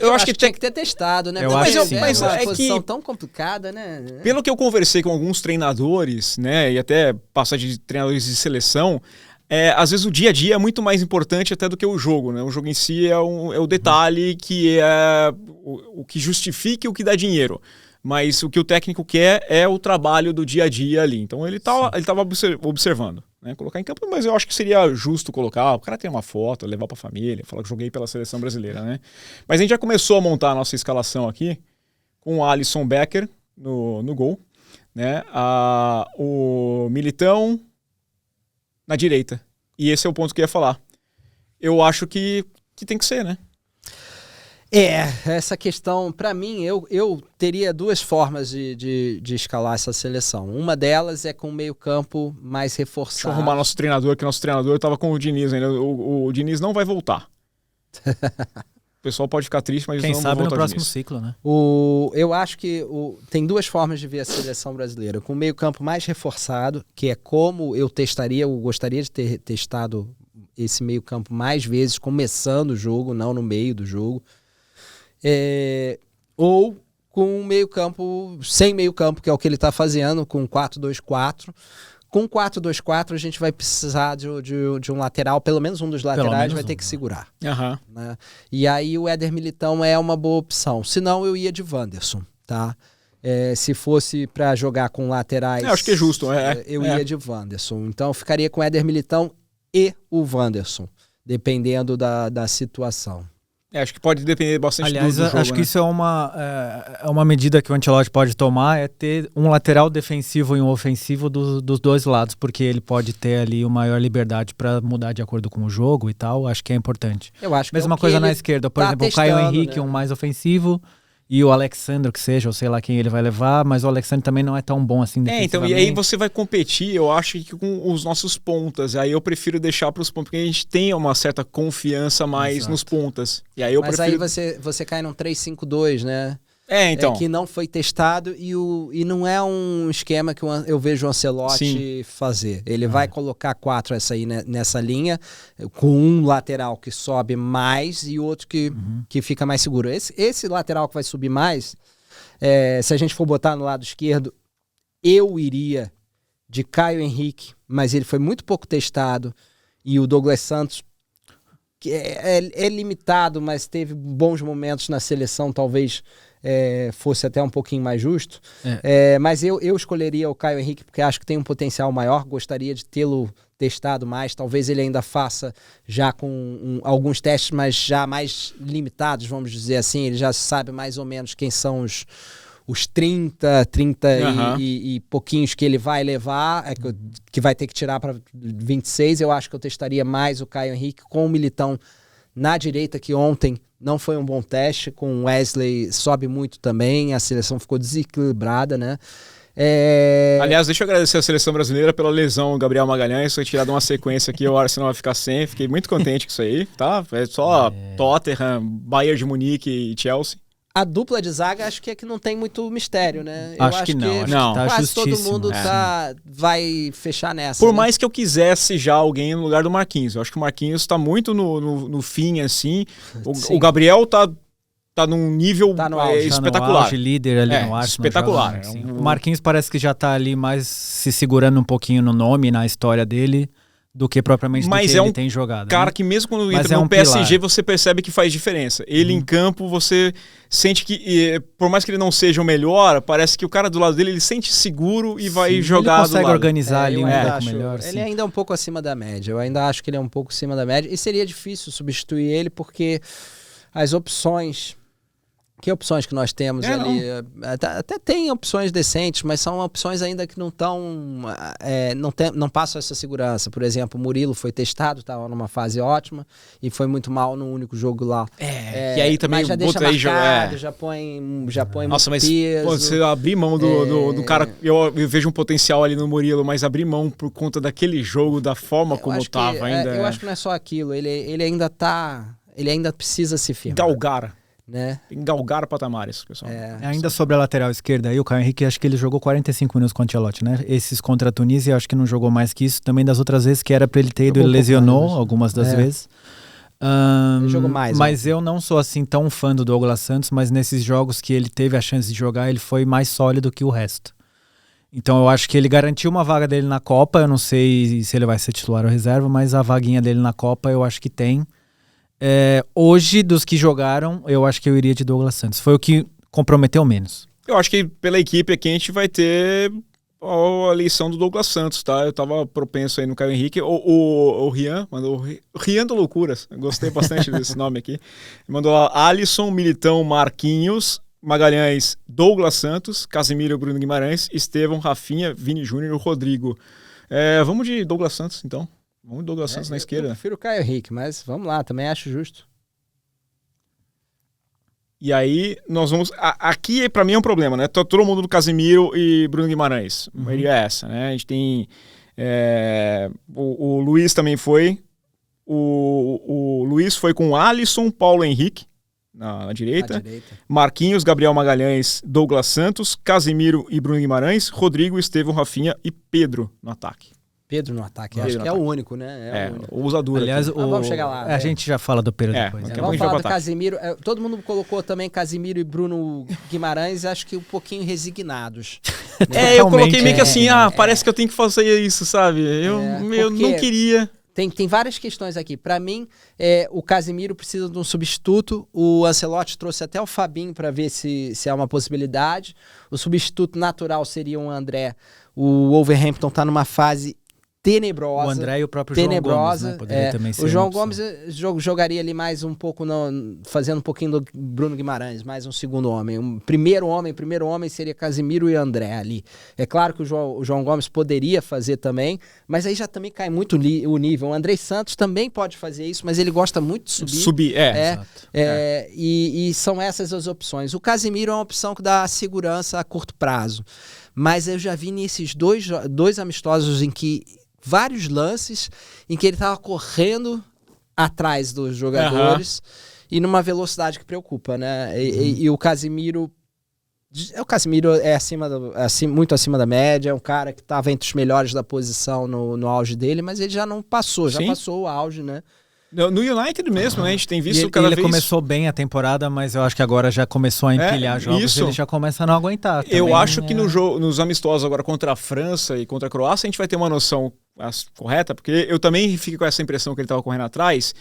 eu acho que tinha que ter testado, né? Mas é uma posição tão complicada, né? Pelo que eu conversei com alguns treinadores, né, e até passar de treinadores de seleção, às vezes o dia a dia é muito mais importante até do que o jogo, né? O jogo em si é o detalhe que é o que justifica e o que dá dinheiro. Mas o que o técnico quer é o trabalho do dia a dia ali. Então ele estava observando, né? Colocar em campo, mas eu acho que seria justo colocar. O cara tem uma foto, levar para a família, falar que joguei pela seleção brasileira, né? Mas a gente já começou a montar a nossa escalação aqui com o Alisson Becker no gol, né? O Militão na direita. E esse é o ponto que eu ia falar. Eu acho que tem que ser, né? Essa questão, para mim, eu teria duas formas de escalar essa seleção. Uma delas é com o meio-campo mais reforçado. Deixa eu arrumar nosso treinador, que nosso treinador estava com o Diniz ainda. O Diniz não vai voltar. O pessoal pode ficar triste, mas quem não sabe vai no voltar próximo ciclo, né? Eu acho que tem duas formas de ver a seleção brasileira. Com o meio-campo mais reforçado, que é como eu gostaria de ter testado esse meio-campo mais vezes, começando o jogo, não no meio do jogo. Ou com meio-campo, sem meio-campo, que é o que ele está fazendo, com 4-2-4. Com 4-2-4 a gente vai precisar de um lateral, pelo menos um dos laterais vai ter que segurar. Né? E aí o Éder Militão é uma boa opção. Senão eu ia de Wanderson, tá? Se fosse para jogar com laterais... acho que é justo. Eu ia de Wanderson. Então eu ficaria com o Éder Militão e o Wanderson, dependendo da situação. Acho que pode depender bastante do jogo. Acho que isso é uma medida que o Ancelotti pode tomar, é ter um lateral defensivo e um ofensivo dos dois lados, porque ele pode ter ali uma maior liberdade para mudar de acordo com o jogo e tal. Acho que é importante. Eu acho que mesma coisa na esquerda, por exemplo, o Caio Henrique, né? Um mais ofensivo, e o Alexandre, que seja, ou sei lá quem ele vai levar, mas o Alexandre também não é tão bom assim defensivamente. Então, e aí você vai competir, eu acho, que com os nossos pontas. Aí eu prefiro deixar para os pontas, porque a gente tem uma certa confiança mais nos pontas. E aí mas aí você cai num 3-5-2, né? Então. Que não foi testado e não é um esquema que eu vejo o Ancelotti fazer. Ele vai colocar 4 nessa linha, com um lateral que sobe mais e outro que fica mais seguro. Esse lateral que vai subir mais, se a gente for botar no lado esquerdo, eu iria de Caio Henrique, mas ele foi muito pouco testado e o Douglas Santos, que é limitado, mas teve bons momentos na seleção, talvez fosse até um pouquinho mais justo. Mas eu escolheria o Caio Henrique, porque acho que tem um potencial maior, gostaria de tê-lo testado mais, talvez ele ainda faça já com alguns testes, mas já mais limitados, vamos dizer assim, ele já sabe mais ou menos quem são os 30 e pouquinhos que ele vai levar, que vai ter que tirar para 26. Eu acho que eu testaria mais o Caio Henrique com o Militão na direita, que ontem não foi um bom teste, com o Wesley sobe muito também, a seleção ficou desequilibrada, né? Aliás, deixa eu agradecer a seleção brasileira pela lesão do Gabriel Magalhães, foi tirado uma sequência aqui, o Arsenal vai ficar sem, fiquei muito contente com isso aí, tá? É só Tottenham, Bayern de Munique e Chelsea. A dupla de zaga acho que é que não tem muito mistério, né? Acho que não. Tá quase todo mundo vai fechar nessa. Por mais que eu quisesse já alguém no lugar do Marquinhos. Eu acho que o Marquinhos tá muito no fim, assim. O Gabriel tá num nível espetacular. Tá no auge, líder ali no Arsenal. Espetacular. Joga, o Marquinhos parece que já tá ali mais se segurando um pouquinho no nome, na história dele, do que propriamente do que ele tem jogado. Cara, que mesmo quando entra no PSG, você percebe que faz diferença. Ele em campo, você sente que, por mais que ele não seja o melhor, parece que o cara do lado dele, ele sente seguro e vai jogar do lado. Ele consegue organizar ali um pouco melhor. Ele ainda é um pouco acima da média. Eu ainda acho que ele é um pouco acima da média. E seria difícil substituir ele, porque as opções... Que opções que nós temos ali? Até tem opções decentes, mas são opções ainda que não estão... não passam essa segurança. Por exemplo, o Murilo foi testado, estava numa fase ótima e foi muito mal no único jogo lá. E aí também mas já deixa marcado, já põe Nossa, mas peso. Você abrir mão do cara... Eu vejo um potencial ali no Murilo, mas abrir mão por conta daquele jogo, da forma como estava ainda... Eu acho que não é só aquilo. Ele ainda tá... Ele ainda precisa se firmar. Galgar. Né? Galgar patamares, pessoal. Ainda sobre a lateral esquerda aí, o Caio Henrique, acho que ele jogou 45 minutos com o Ancelotti, né? Esses contra a Tunísia, acho que não jogou mais que isso. Também das outras vezes que era pra ele ter ido, ele lesionou algumas das vezes. Ele jogou mais. Mas eu não sou assim tão fã do Douglas Santos, mas nesses jogos que ele teve a chance de jogar, ele foi mais sólido que o resto. Então eu acho que ele garantiu uma vaga dele na Copa. Eu não sei se ele vai ser titular ou reserva, mas a vaguinha dele na Copa eu acho que tem. Hoje, dos que jogaram, eu acho que eu iria de Douglas Santos. Foi o que comprometeu menos. Eu acho que pela equipe aqui a gente vai ter a eleição do Douglas Santos, tá? Eu tava propenso aí no Caio Henrique. O Rian mandou... O Rian do Loucuras. Eu gostei bastante desse nome aqui. Mandou lá Alisson, Militão, Marquinhos, Magalhães, Douglas Santos, Casemiro, Bruno Guimarães, Estevão, Rafinha, Vini Júnior e Rodrigo. Vamos de Douglas Santos, então. Vamos de Douglas Santos na esquerda. Eu prefiro o Caio Henrique, mas vamos lá, também acho justo. E aí, nós vamos... Aqui, pra mim, é um problema, né? Todo mundo do Casemiro e Bruno Guimarães. A maioria é essa, né? A gente tem... O Luiz também foi. O Luiz foi com Alisson, Paulo Henrique, na direita. Marquinhos, Gabriel Magalhães, Douglas Santos, Casemiro e Bruno Guimarães, Rodrigo, Estevão, Rafinha e Pedro no ataque. Pedro no ataque, acho que é o único, né? O usador. Aliás, vamos chegar lá. A gente já fala do Pedro depois. Vamos falar do Casemiro. Todo mundo colocou também Casemiro e Bruno Guimarães, acho que um pouquinho resignados. Eu coloquei meio que assim, parece que eu tenho que fazer isso, sabe? Eu não queria... Tem várias questões aqui. Para mim, o Casemiro precisa de um substituto. O Ancelotti trouxe até o Fabinho para ver se é uma possibilidade. O substituto natural seria um André. O Wolverhampton está numa fase tenebrosa. O André e o próprio João Gomes, né? Poderia também ser o João Gomes jogaria ali mais um pouco, fazendo um pouquinho do Bruno Guimarães, mais um segundo homem. Um primeiro homem seria Casemiro e André ali. É claro que o João Gomes poderia fazer também, mas aí já também cai muito o nível. O André Santos também pode fazer isso, mas ele gosta muito de subir. E são essas as opções. O Casemiro é uma opção que dá segurança a curto prazo, mas eu já vi nesses dois amistosos em que vários lances em que ele estava correndo atrás dos jogadores e numa velocidade que preocupa, né? E o Casemiro... O Casemiro é muito acima da média, é um cara que estava entre os melhores da posição no auge dele, mas ele já não passou, passou o auge, né? No United mesmo, né? A gente tem visto cada vez... Ele começou bem a temporada, mas eu acho que agora já começou a empilhar jogos e ele já começa a não aguentar. Eu acho que nos amistosos agora contra a França e contra a Croácia, a gente vai ter uma noção. correta, porque eu também fiquei com essa impressão que ele estava correndo atrás.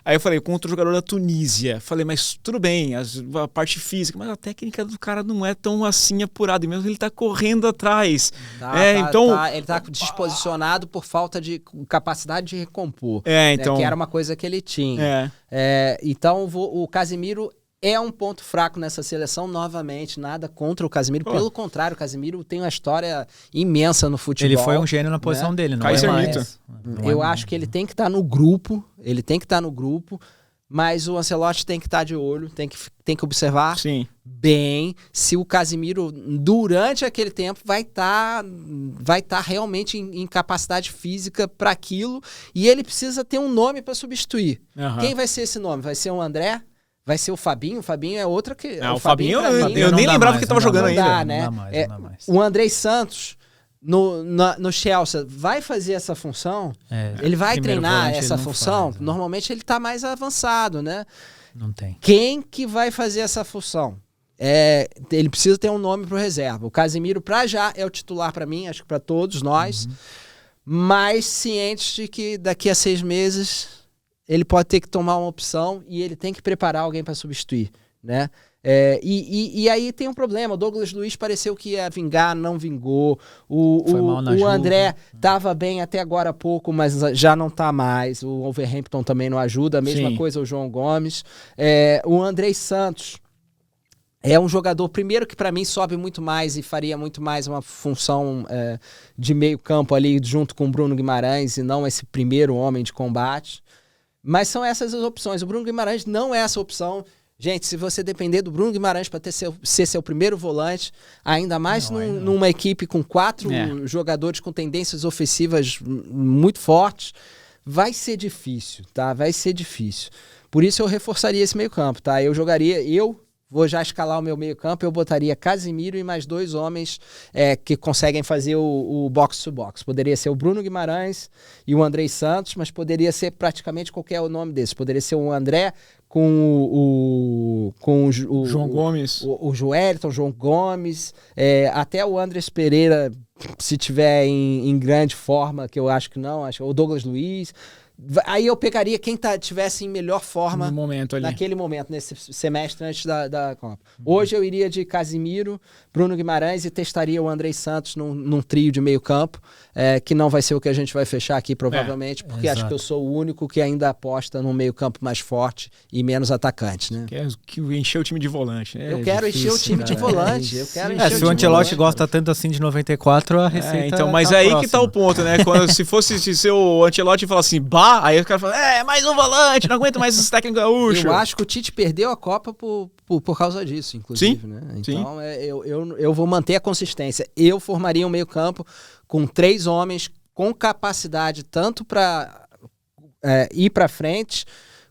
Aí eu falei, contra o jogador da Tunísia. Falei, mas tudo bem, a parte física, mas a técnica do cara não é tão assim apurada. E mesmo ele tá correndo atrás. Ele tá disposicionado por falta de capacidade de recompor. Então... Né, que era uma coisa que ele tinha. Então o Casemiro é um ponto fraco nessa seleção, novamente, nada contra o Casemiro. Pelo contrário, o Casemiro tem uma história imensa no futebol. Ele foi um gênio na posição dele, não é mais. Eu acho que ele tem que estar no grupo, mas o Ancelotti tem que estar de olho, tem que observar bem se o Casemiro, durante aquele tempo, vai estar realmente em capacidade física para aquilo, e ele precisa ter um nome para substituir. Quem vai ser esse nome? Vai ser o André? Vai ser o Fabinho? O Fabinho é outra que... o Fabinho eu nem lembrava que estava jogando ainda. Não dá mais. O Andrei Santos, no Chelsea, vai fazer essa função? Ele vai treinar essa função? Faz, Normalmente ele está mais avançado, né? Não tem. Quem que vai fazer essa função? Ele precisa ter um nome para o reserva. O Casemiro, para já, é o titular para mim, acho que para todos nós, mas cientes de que daqui a 6 meses... ele pode ter que tomar uma opção e ele tem que preparar alguém para substituir, né? E aí tem um problema. O Douglas Luiz pareceu que ia vingar, não vingou. O André estava bem até agora há pouco, mas já não está mais. O Wolverhampton também não ajuda. A mesma coisa o João Gomes. O Andrei Santos é um jogador, primeiro, que para mim sobe muito mais e faria muito mais uma função de meio campo ali junto com o Bruno Guimarães e não esse primeiro homem de combate. Mas são essas as opções. O Bruno Guimarães não é essa opção. Gente, se você depender do Bruno Guimarães para ser seu primeiro volante, ainda mais numa equipe com 4 jogadores com tendências ofensivas muito fortes, vai ser difícil, tá? Vai ser difícil. Por isso eu reforçaria esse meio campo, tá? Eu vou já escalar o meu meio campo, eu botaria Casemiro e mais 2 homens que conseguem fazer o box-to-box. Poderia ser o Bruno Guimarães e o Andrei Santos, mas poderia ser praticamente qualquer nome desses. Poderia ser o André com o João Gomes. O Joelinton, João Gomes, até o Andrés Pereira, se tiver em grande forma, que eu acho que não, o Douglas Luiz... Aí eu pegaria quem tivesse em melhor forma naquele momento, nesse semestre antes da Copa. Hoje eu iria de Casemiro, Bruno Guimarães e testaria o Andrei Santos num trio de meio campo, que não vai ser o que a gente vai fechar aqui provavelmente, porque acho que eu sou o único que ainda aposta num meio campo mais forte e menos atacante, né? Que encher o time de volante, né? Eu quero encher o time de volante. Se o Ancelotti gosta tanto assim de 94, a receita então, mas aí próxima. Que tá o ponto, né? Se fosse ser o Ancelotti e falar assim, aí o cara fala, mais um volante, não aguento mais esse técnico gaúcho. Eu acho que o Tite perdeu a Copa por causa disso, inclusive. Né? Então, eu vou manter a consistência. Eu formaria um meio campo com 3 homens com capacidade tanto para ir para frente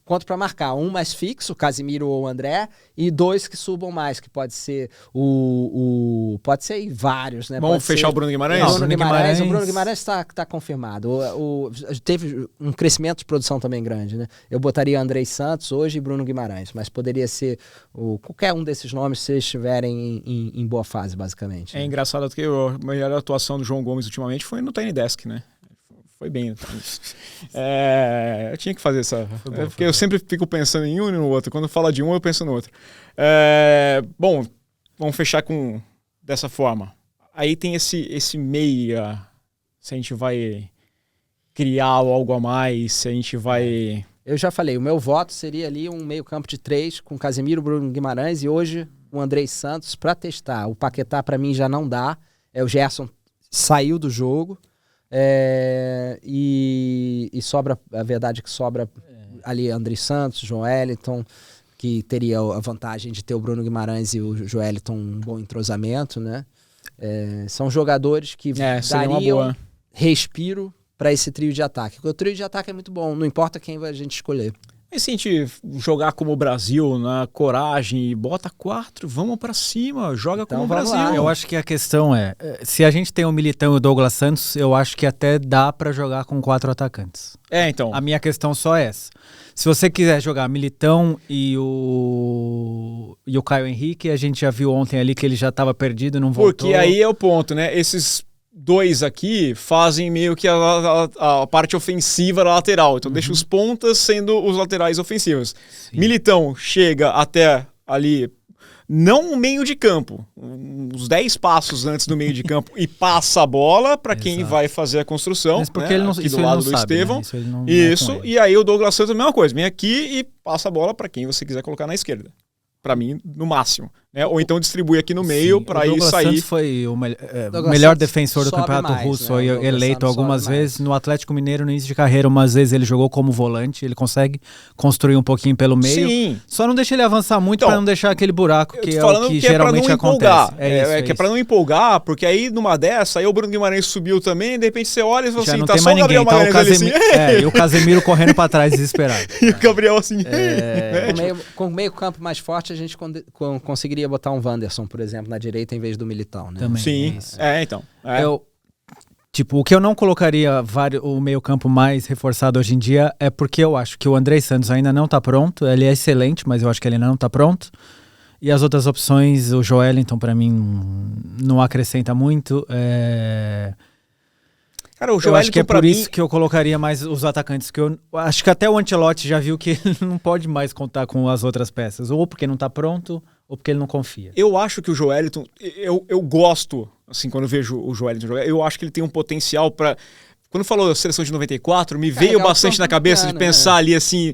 quanto para marcar. Um mais fixo, Casemiro ou André, e 2 que subam mais, que pode ser pode ser vários, né? Vamos fechar o Bruno Guimarães? O Bruno Guimarães está confirmado. Teve um crescimento de produção também grande, né? Eu botaria Andrei Santos hoje e Bruno Guimarães, mas poderia ser qualquer um desses nomes se estiverem em boa fase, basicamente. É engraçado que a melhor atuação do João Gomes ultimamente foi no Tiny Desk, né? Foi bem. Eu tinha que fazer essa... porque eu sempre fico pensando em um e no outro. Quando fala de um, eu penso no outro. Bom, vamos fechar dessa forma. Aí tem esse meia, se a gente vai criar algo a mais, se a gente vai... Eu já falei, o meu voto seria ali um meio campo de 3, com Casemiro, Bruno Guimarães e hoje o Andrei Santos para testar. O Paquetá para mim já não dá. O Gerson saiu do jogo. E sobra, a verdade é que sobra ali Andrei Santos, Joelinton, que teria a vantagem de ter o Bruno Guimarães e o Joelinton um bom entrosamento, né? São jogadores que dariam respiro para esse trio de ataque. O trio de ataque é muito bom, não importa quem a gente escolher. E se a gente jogar como o Brasil, na coragem, e bota 4, vamos pra cima, joga como o Brasil. Lá. Eu acho que a questão se a gente tem o Militão e o Douglas Santos, eu acho que até dá pra jogar com 4 atacantes. Então. A minha questão só é essa. Se você quiser jogar Militão e o Caio Henrique, a gente já viu ontem ali que ele já estava perdido e não voltou. Porque aí é o ponto, né? Esses dois aqui fazem meio que a parte ofensiva da lateral. Então deixa os pontas sendo os laterais ofensivos. Sim. Militão chega até ali, não o meio de campo, uns 10 passos antes do meio de campo e passa a bola para quem vai fazer a construção. Mas porque ele não, aqui do lado do Estevão. Né? Isso, e aí o Douglas Santos a mesma coisa. Vem aqui e passa a bola para quem você quiser colocar na esquerda. Para mim, no máximo. Né? Ou então distribui aqui no meio para ir sair. Santos foi o melhor defensor do Campeonato Russo, foi eleito algumas vezes. No Atlético Mineiro, no início de carreira, umas vezes ele jogou como volante, ele consegue construir um pouquinho pelo meio. Sim. Só não deixa ele avançar muito para não deixar aquele buraco que é o que geralmente acontece. Que é para não empolgar, porque aí numa dessa, aí o Bruno Guimarães subiu também, de repente você olha e fala assim, tá só o Gabriel Magalhães assim. E o Casemiro correndo para trás desesperado. E o Gabriel assim. Com o meio campo mais forte, a gente conseguiria botar um Wanderson, por exemplo, na direita em vez do Militão, né? Também. Sim, então. O que eu não colocaria o meio campo mais reforçado hoje em dia é porque eu acho que o Andrei Santos ainda não tá pronto. Ele é excelente, mas eu acho que ele ainda não tá pronto. E as outras opções, o Joelinton pra mim não acrescenta muito. Cara, o eu acho que é por isso que eu colocaria mais os atacantes, que eu acho que até o Ancelotti já viu que ele não pode mais contar com as outras peças, ou porque não tá pronto, ou porque ele não confia. Eu acho que o Joelinton, eu gosto, assim, quando eu vejo o Joelinton jogar, eu acho que ele tem um potencial para... Quando falou da seleção de 94, me veio bastante na cabeça de pensar ali assim,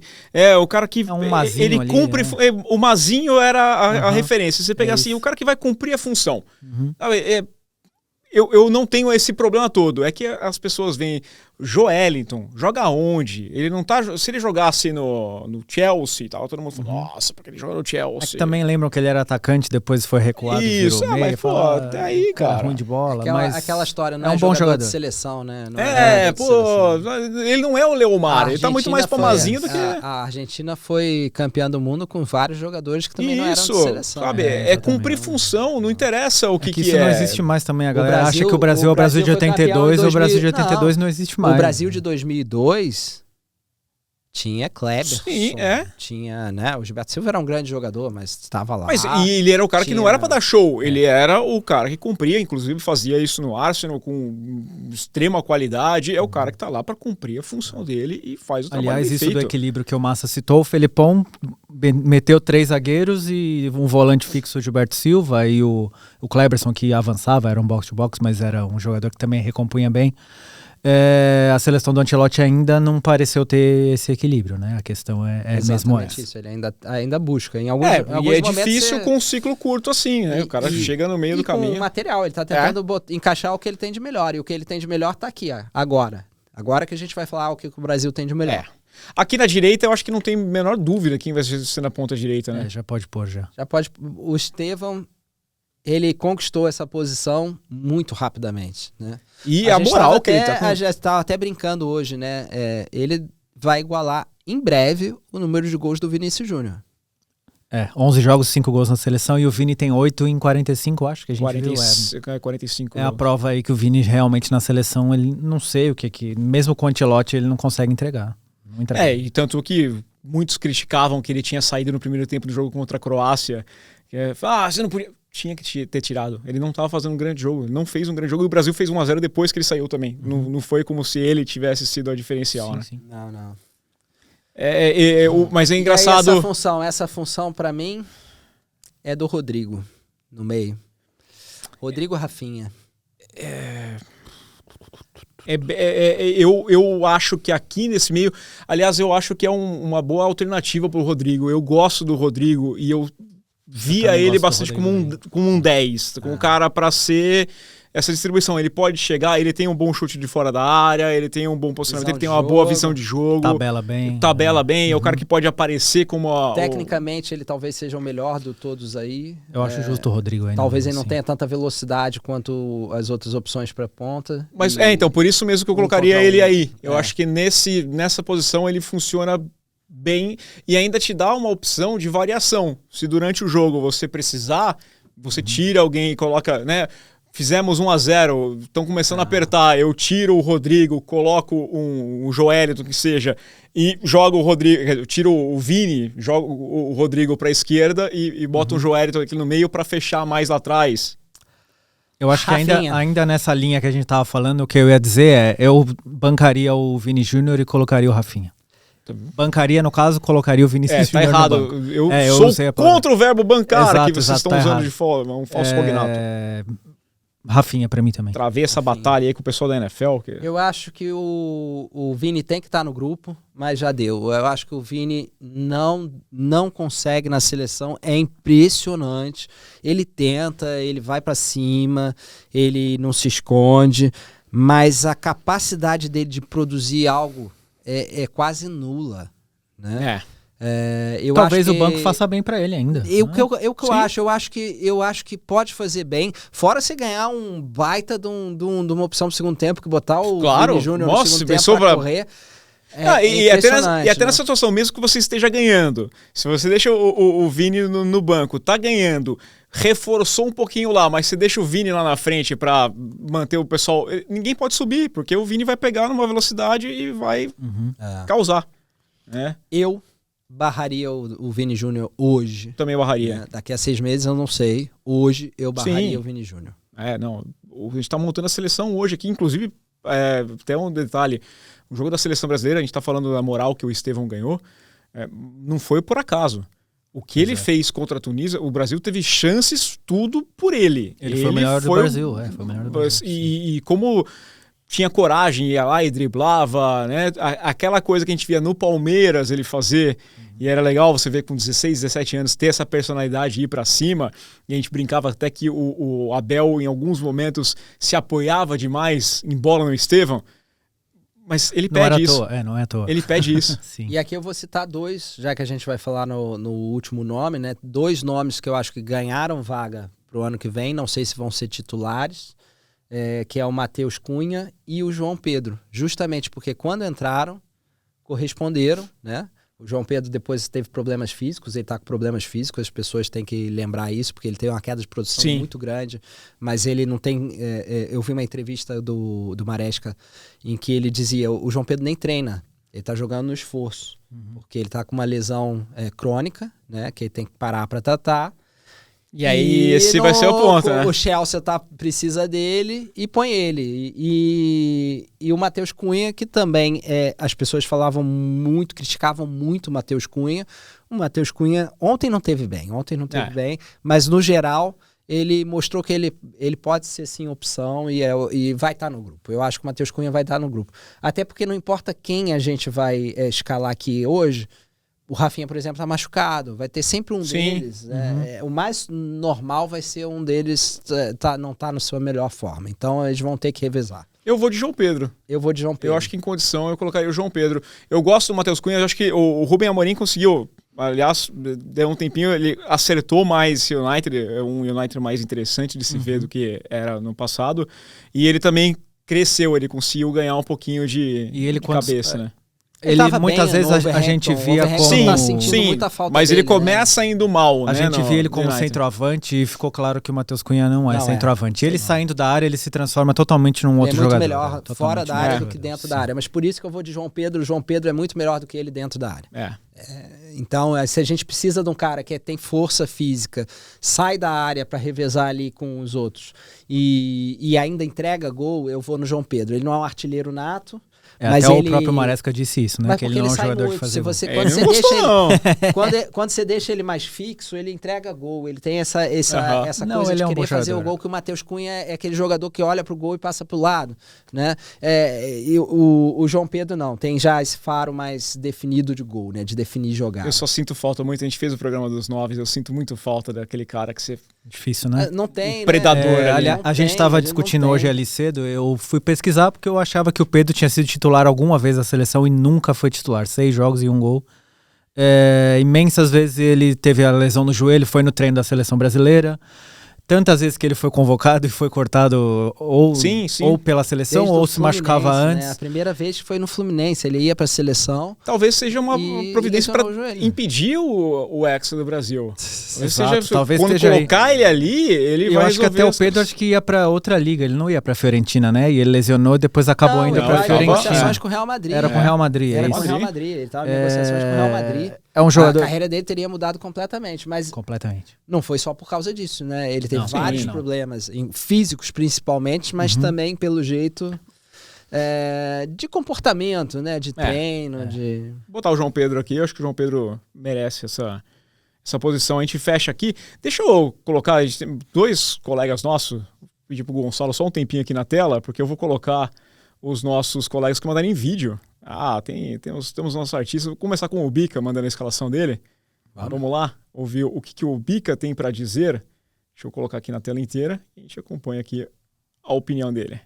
o cara que um Mazinho ele ali, cumpre, né? O Mazinho era a referência. Você pegar assim, o cara que vai cumprir a função. Eu não tenho esse problema todo. É que as pessoas veem Joelinton, joga onde? Ele não tá. Se ele jogasse no Chelsea e tal, todo mundo fala, nossa, porque ele joga no Chelsea. Também lembram que ele era atacante, depois foi recuado. Isso, virou meio, mas pô, até aí, cara. Ruim de bola. Aquela história, não é um bom jogador de seleção, né? Não ele não é o Leomar, ele tá muito mais Mazinho do que. A Argentina foi campeã do mundo com vários jogadores que também não eram de seleção. Sabe? É cumprir função, não interessa o que isso não existe mais também. A galera acha que o Brasil é o Brasil de 82, o Brasil de 82 não existe mais. O Brasil de 2002 tinha Kleber. Sim, tinha, né? O Gilberto Silva era um grande jogador, mas estava lá. E ele era o cara que não era para dar show. Ele era o cara que cumpria, inclusive fazia isso no Arsenal com extrema qualidade. É o cara que tá lá para cumprir a função dele e faz o trabalho bem feito. Aliás, isso do equilíbrio que o Massa citou, o Felipão meteu 3 zagueiros e um volante fixo, o Gilberto Silva, e o Kleberson, que avançava, era um box-to-box, mas era um jogador que também recompunha bem. A seleção do Ancelotti ainda não pareceu ter esse equilíbrio, né? A questão é mesmo essa. Isso, ele ainda busca. Em alguns e é difícil com um ciclo curto assim, né? O cara chega no meio do caminho. Com o material, ele tá tentando encaixar o que ele tem de melhor. E o que ele tem de melhor tá aqui, agora. Agora que a gente vai falar o que o Brasil tem de melhor. Aqui na direita eu acho que não tem a menor dúvida quem vai ser na ponta direita, né? Já pode pôr, já. O Estevão, ele conquistou essa posição muito rapidamente, né? E a moral que ele tá com... A gente estava até brincando hoje, né? Ele vai igualar em breve o número de gols do Vinícius Júnior. 11 jogos, 5 gols na seleção, e o Vini tem 8 em 45, acho que a gente viu. 45. É a prova aí que o Vini realmente na seleção, ele não sei o que mesmo com o Ancelotti, ele não consegue entregar. Não entrega. E tanto que muitos criticavam que ele tinha saído no primeiro tempo do jogo contra a Croácia. Você não podia... Tinha que ter tirado. Ele não estava fazendo um grande jogo. Ele não fez um grande jogo. E o Brasil fez 1-0 depois que ele saiu também. Não foi como se ele tivesse sido a diferencial, né? Sim. Não. Mas é engraçado... Essa função para mim é do Rodrigo, no meio. Rodrigo Rafinha. Eu acho que aqui nesse meio... Aliás, eu acho que é uma boa alternativa pro Rodrigo. Eu gosto do Rodrigo e eu via ele bastante como um 10, como um cara para ser essa distribuição. Ele pode chegar, ele tem um bom chute de fora da área, ele tem um bom posicionamento, ele tem uma boa visão de jogo. Tabela bem. É o cara que pode aparecer como... Tecnicamente, ele talvez seja o melhor de todos aí. Eu acho justo o Rodrigo ainda. Talvez ele não tenha tanta velocidade quanto as outras opções para ponta. Mas então, por isso mesmo que eu colocaria ele aí. Eu acho que nessa posição ele funciona bem e ainda te dá uma opção de variação. Se durante o jogo você precisar, você tira alguém e coloca, né? Fizemos 1-0, estão começando a apertar, eu tiro o Rodrigo, coloco um Joelinton que seja, e jogo o Rodrigo, tiro o Vini, jogo o Rodrigo para a esquerda e boto o Joelinton aqui no meio para fechar mais lá atrás. Eu acho que Rafinha. ainda nessa linha que a gente tava falando, o que eu ia dizer é, eu bancaria o Vini Júnior e colocaria o Rafinha. Bancaria, no caso, colocaria o Vinícius tá Júnior errado. no banco. Eu sou contra o verbo bancar, que vocês estão usando de um falso cognato. Rafinha pra mim também. Travei essa batalha aí com o pessoal da NFL. Eu acho que o Vini tem que estar no grupo, mas já deu. Eu acho que o Vini não consegue na seleção. É impressionante. Ele tenta, ele vai pra cima, ele não se esconde, mas a capacidade dele de produzir algo é quase nula, né? Talvez acho que o banco faça bem pra ele ainda. Eu acho que pode fazer bem. Fora você ganhar um baita de uma opção pro segundo tempo, que botar o Vini Júnior no segundo tempo pra correr. E até nessa situação, mesmo que você esteja ganhando, se você deixa o Vini no banco, tá ganhando, reforçou um pouquinho lá, mas você deixa o Vini lá na frente pra manter o pessoal, ninguém pode subir, porque o Vini vai pegar numa velocidade e vai causar. Eu barraria o Vini Júnior hoje. Também barraria. Daqui a 6 meses eu não sei. Hoje eu barraria o Vini Júnior. A gente tá montando a seleção hoje aqui, inclusive, até um detalhe, o jogo da seleção brasileira, a gente tá falando da moral que o Estevão ganhou, não foi por acaso. O que ele fez contra a Tunísia, o Brasil teve chances tudo por ele. Ele foi o melhor do Brasil, foi o melhor do Brasil. E como tinha coragem, ia lá e driblava, né? Aquela coisa que a gente via no Palmeiras ele fazer, e era legal você ver com 16, 17 anos ter essa personalidade e ir pra cima, e a gente brincava até que o Abel em alguns momentos se apoiava demais em bola no Estevão, mas ele pede isso. Não é à toa. Ele pede isso. Sim. E aqui eu vou citar 2, já que a gente vai falar no último nome, né? 2 nomes que eu acho que ganharam vaga pro ano que vem, não sei se vão ser titulares, que é o Matheus Cunha e o João Pedro. Justamente porque quando entraram, corresponderam, né? O João Pedro depois teve problemas físicos, ele tá com problemas físicos, as pessoas têm que lembrar isso, porque ele tem uma queda de produção muito grande, mas ele não tem... eu vi uma entrevista do Maresca em que ele dizia, o João Pedro nem treina, ele tá jogando no esforço, porque ele tá com uma lesão crônica, né, que ele tem que parar para tratar. E aí esse vai ser o ponto, né? O Chelsea precisa dele e põe ele. E o Matheus Cunha, que também as pessoas criticavam muito o Matheus Cunha. O Matheus Cunha ontem não teve bem, mas no geral ele mostrou que ele pode ser sim opção e vai estar no grupo. Eu acho que o Matheus Cunha vai estar no grupo. Até porque não importa quem a gente vai escalar aqui hoje. O Rafinha, por exemplo, tá machucado. Vai ter sempre um deles. O mais normal vai ser um deles não tá na sua melhor forma. Então, eles vão ter que revezar. Eu vou de João Pedro. Eu acho que em condição eu colocaria o João Pedro. Eu gosto do Matheus Cunha. Eu acho que o Rubem Amorim conseguiu... Aliás, deu um tempinho, ele acertou mais esse United. É um United mais interessante de se ver do que era no passado. E ele também cresceu. Ele conseguiu ganhar um pouquinho de cabeça, né? Ele muitas vezes a gente via como... muita falta mas dele, ele começa indo mal, né? A gente via ele como centroavante e ficou claro que o Matheus Cunha não é centroavante. Ele saindo da área, ele se transforma totalmente num outro jogador. É muito melhor fora da área do que dentro da área. Mas por isso que eu vou de João Pedro. O João Pedro é muito melhor do que ele dentro da área. Então, se a gente precisa de um cara que tem força física, sai da área para revezar ali com os outros e ainda entrega gol, eu vou no João Pedro. Ele não é um artilheiro nato. Mas até o próprio Maresca disse isso, né? Mas que ele não é um jogador de fazer gol. Quando você deixa ele mais fixo, ele entrega gol. Ele tem essa coisa de querer fazer o gol, que o Matheus Cunha é aquele jogador que olha pro gol e passa pro lado, né? E o João Pedro não. Tem já esse faro mais definido de gol, né? De definir jogar. Eu só sinto falta muito. A gente fez o programa dos 9, eu sinto muito falta daquele cara que você... Difícil, né? Não tem, predador, né? A gente estava discutindo hoje ali cedo, eu fui pesquisar porque eu achava que o Pedro tinha sido titular alguma vez na seleção e nunca foi titular. 6 jogos e 1 gol. Imensas vezes ele teve a lesão no joelho, foi no treino da seleção brasileira. Tantas vezes que ele foi convocado e foi cortado ou pela seleção ou se machucava antes. Né? A primeira vez foi no Fluminense, ele ia para a seleção. Talvez seja uma providência para impedir o Hexa do Brasil. Talvez quando colocar aí ele ali, ele vai resolver. Eu acho que até o Pedro acho que ia para outra liga, ele não ia para a Fiorentina, né? E ele lesionou e depois acabou indo para a Fiorentina. Negociações com o Real Madrid. Era com o Real Madrid. Era com o Real Madrid, ele estava em negociações com o Real Madrid. É um jogador... A carreira dele teria mudado completamente, mas completamente. Não foi só por causa disso, né? Ele teve vários problemas, físicos principalmente, mas também pelo jeito de comportamento, né? De treino, de... Vou botar o João Pedro aqui, eu acho que o João Pedro merece essa posição. A gente fecha aqui. Deixa eu colocar, a gente tem 2 colegas nossos, pedir pro Gonçalo só um tempinho aqui na tela, porque eu vou colocar os nossos colegas que mandaram em vídeo. Temos nossos artistas. Vou começar com o Bica, mandando a escalação dele. Vamos lá, ouvir o que o Bica tem para dizer. Deixa eu colocar aqui na tela inteira e a gente acompanha aqui a opinião dele.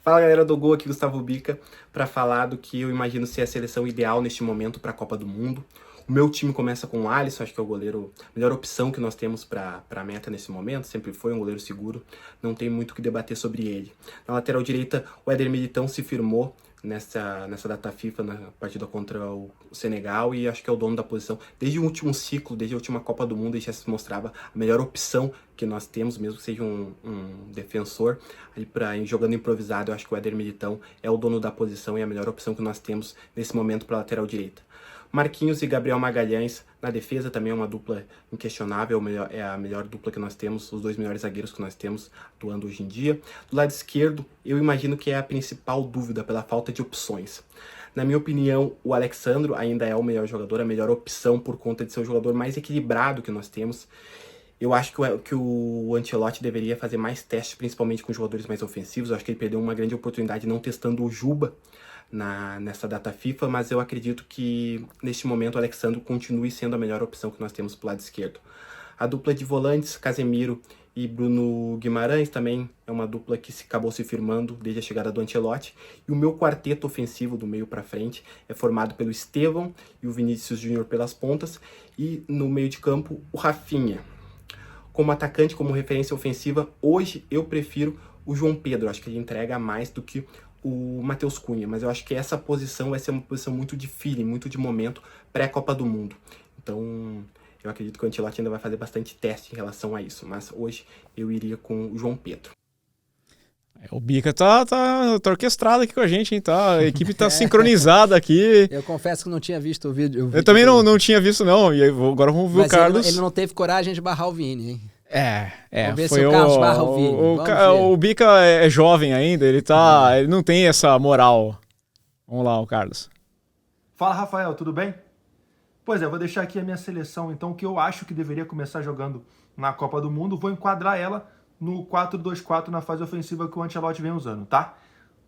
Fala galera do Gol, aqui Gustavo Bica, para falar do que eu imagino ser a seleção ideal neste momento para a Copa do Mundo. O meu time começa com o Alisson, acho que é o goleiro, a melhor opção que nós temos para a meta nesse momento, sempre foi um goleiro seguro, não tem muito o que debater sobre ele. Na lateral direita, o Éder Militão se firmou nessa data FIFA, na partida contra o Senegal, e acho que é o dono da posição. Desde o último ciclo, desde a última Copa do Mundo, ele já se mostrava a melhor opção que nós temos, mesmo que seja um defensor. Jogando improvisado, eu acho que o Éder Militão é o dono da posição e a melhor opção que nós temos nesse momento para a lateral direita. Marquinhos e Gabriel Magalhães na defesa também é uma dupla inquestionável, é a melhor dupla que nós temos, os 2 melhores zagueiros que nós temos atuando hoje em dia. Do lado esquerdo, eu imagino que é a principal dúvida pela falta de opções. Na minha opinião, o Alexandro ainda é o melhor jogador, a melhor opção por conta de ser o jogador mais equilibrado que nós temos. Eu acho que o Ancelotti deveria fazer mais testes, principalmente com jogadores mais ofensivos. Eu acho que ele perdeu uma grande oportunidade não testando o Juba nessa data FIFA, mas eu acredito que neste momento o Alexandro continue sendo a melhor opção que nós temos pro lado esquerdo. A dupla de volantes, Casemiro e Bruno Guimarães, também é uma dupla que acabou se firmando desde a chegada do Ancelotti. E o meu quarteto ofensivo do meio para frente é formado pelo Estevão e o Vinícius Júnior pelas pontas, e no meio de campo o Rafinha. Como atacante, como referência ofensiva, hoje eu prefiro o João Pedro, acho que ele entrega mais do que o Matheus Cunha, mas eu acho que essa posição vai ser uma posição muito de feeling, muito de momento pré-Copa do Mundo. Então, eu acredito que o Ancelotti ainda vai fazer bastante teste em relação a isso, mas hoje eu iria com o João Pedro. O Bica tá orquestrado aqui com a gente, hein? A equipe tá sincronizada aqui. Eu confesso que não tinha visto o vídeo. Eu também não tinha visto, não. E agora vamos ver o Carlos. Ele não teve coragem de barrar o Vini, hein? Vamos ver se o Carlos barra o Vini. O Bica é jovem ainda, ele não tem essa moral. Vamos lá, o Carlos. Fala, Rafael, tudo bem? Pois é, vou deixar aqui a minha seleção, então, que eu acho que deveria começar jogando na Copa do Mundo. Vou enquadrar ela no 4-2-4 na fase ofensiva que o Ancelotti vem usando, tá?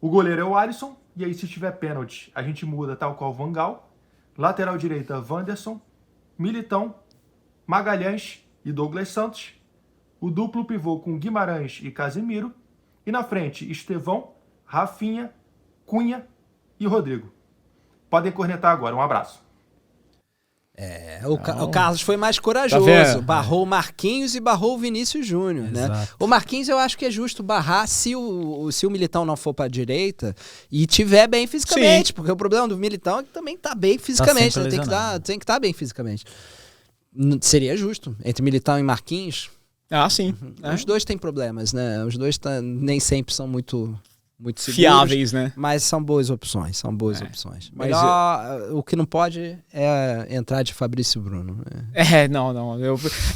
O goleiro é o Alisson, e aí se tiver pênalti, a gente muda tal qual o Van Gaal. Lateral direita, Wanderson, Militão, Magalhães e Douglas Santos. O duplo pivô com Guimarães e Casemiro. E na frente, Estevão, Rafinha, Cunha e Rodrigo. Podem cornetar agora. Um abraço. O Carlos foi mais corajoso. Barrou o Marquinhos e barrou o Vinícius Júnior, né? O Marquinhos eu acho que é justo barrar se o Militão não for para a direita e tiver bem fisicamente. Sim. Porque o problema do Militão é que também tá bem fisicamente. Né? Tem que estar bem fisicamente. Seria justo. Entre Militão e Marquinhos... sim. Os dois têm problemas, né? Os dois nem sempre são muito seguros, fiáveis, né? Mas são boas opções, opções. Melhor, o que não pode é entrar de Fabrício Bruno. Não.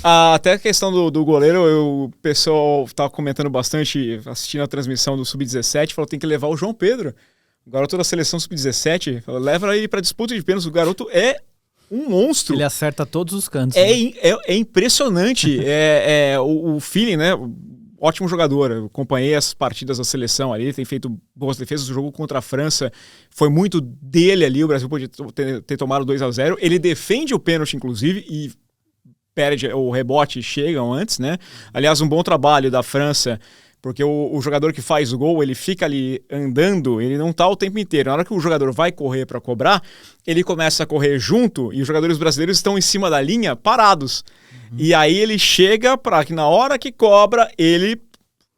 Até a questão do goleiro, o pessoal tava comentando bastante, assistindo a transmissão do Sub-17, falou que tem que levar o João Pedro, o garoto da seleção Sub-17, leva ele pra disputa de pênaltis, o garoto é um monstro. Ele acerta todos os cantos. É impressionante. O feeling, né? Ótimo jogador. Eu acompanhei as partidas da seleção ali, tem feito boas defesas. O jogo contra a França foi muito dele ali. O Brasil podia ter tomado 2-0. Ele defende o pênalti, inclusive, e perde o rebote, chegam antes, né? Aliás, um bom trabalho da França, porque o jogador que faz o gol, ele fica ali andando, ele não tá o tempo inteiro. Na hora que o jogador vai correr para cobrar, ele começa a correr junto e os jogadores brasileiros estão em cima da linha parados. E aí ele chega para que na hora que cobra, ele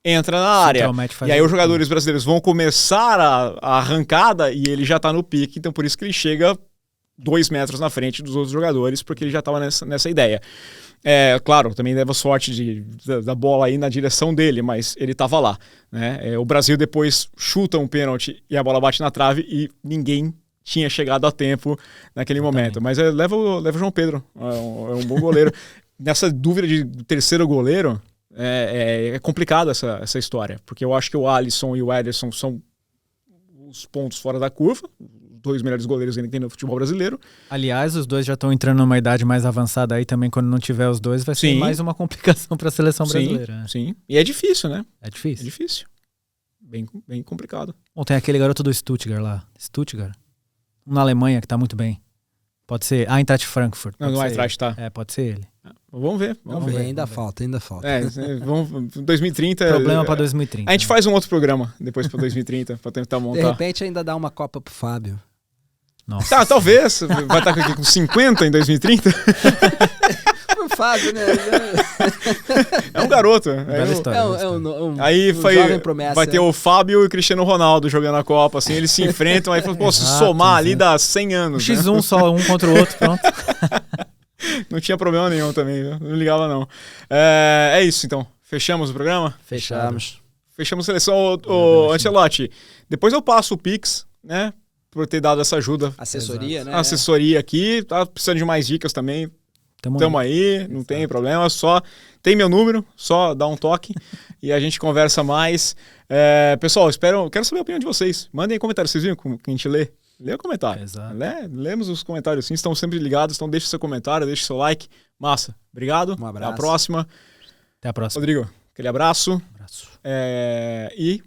entra na área. E aí os jogadores brasileiros vão começar a arrancada e ele já tá no pique, então por isso que ele chega 2 metros na frente dos outros jogadores, porque ele já tava nessa ideia. Claro, também leva sorte da bola aí na direção dele, mas ele estava lá, né? O Brasil depois chuta um pênalti e a bola bate na trave e ninguém tinha chegado a tempo naquele momento. Mas leva o João Pedro, é um bom goleiro. Nessa dúvida de terceiro goleiro, É complicado essa história, porque eu acho que o Alisson e o Ederson são os pontos fora da curva, os 2 melhores goleiros que tem no futebol brasileiro. Aliás, os dois já estão entrando numa idade mais avançada aí também, quando não tiver os dois vai ser mais uma complicação para a seleção brasileira. Sim, e é difícil, né? É difícil. É difícil. Bem complicado. Bom, tem aquele garoto do Stuttgart lá. Stuttgart. Um na Alemanha que tá muito bem. Pode ser Eintracht Frankfurt. Não, no Eintracht tá. Pode ser ele. Vamos ver. Ainda falta. Vamos 2030. Problema para 2030. A gente faz um outro programa depois para 2030 para tentar montar. De repente ainda dá uma Copa pro Fábio. Nossa. Talvez. Vai estar aqui com 50 em 2030. Pro Fábio, né? É um garoto. Bela história. Aí jovem promessa. Vai ter o Fábio e o Cristiano Ronaldo jogando a Copa, assim, eles se enfrentam, aí fala, se somar ali dá 100 anos. X1 né? Só um contra o outro, pronto. Não tinha problema nenhum também, não ligava não. É isso então, fechamos o programa? Fechamos a seleção. O Ancelotti, depois eu passo o Pix, né, por ter dado essa ajuda. Assessoria, né? Assessoria aqui, tá precisando de mais dicas também. Tamo aí, não tem problema, só tem meu número, só dá um toque e a gente conversa mais. Pessoal, quero saber a opinião de vocês. Mandem comentários, vocês viram que a gente lê? Lê o comentário. Lemos os comentários sim, estão sempre ligados, então deixa seu comentário, deixa seu like. Massa, obrigado. Um abraço. Até a próxima. Rodrigo, aquele abraço. E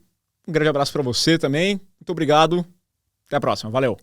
um grande abraço para você também. Muito obrigado. Até a próxima. Valeu.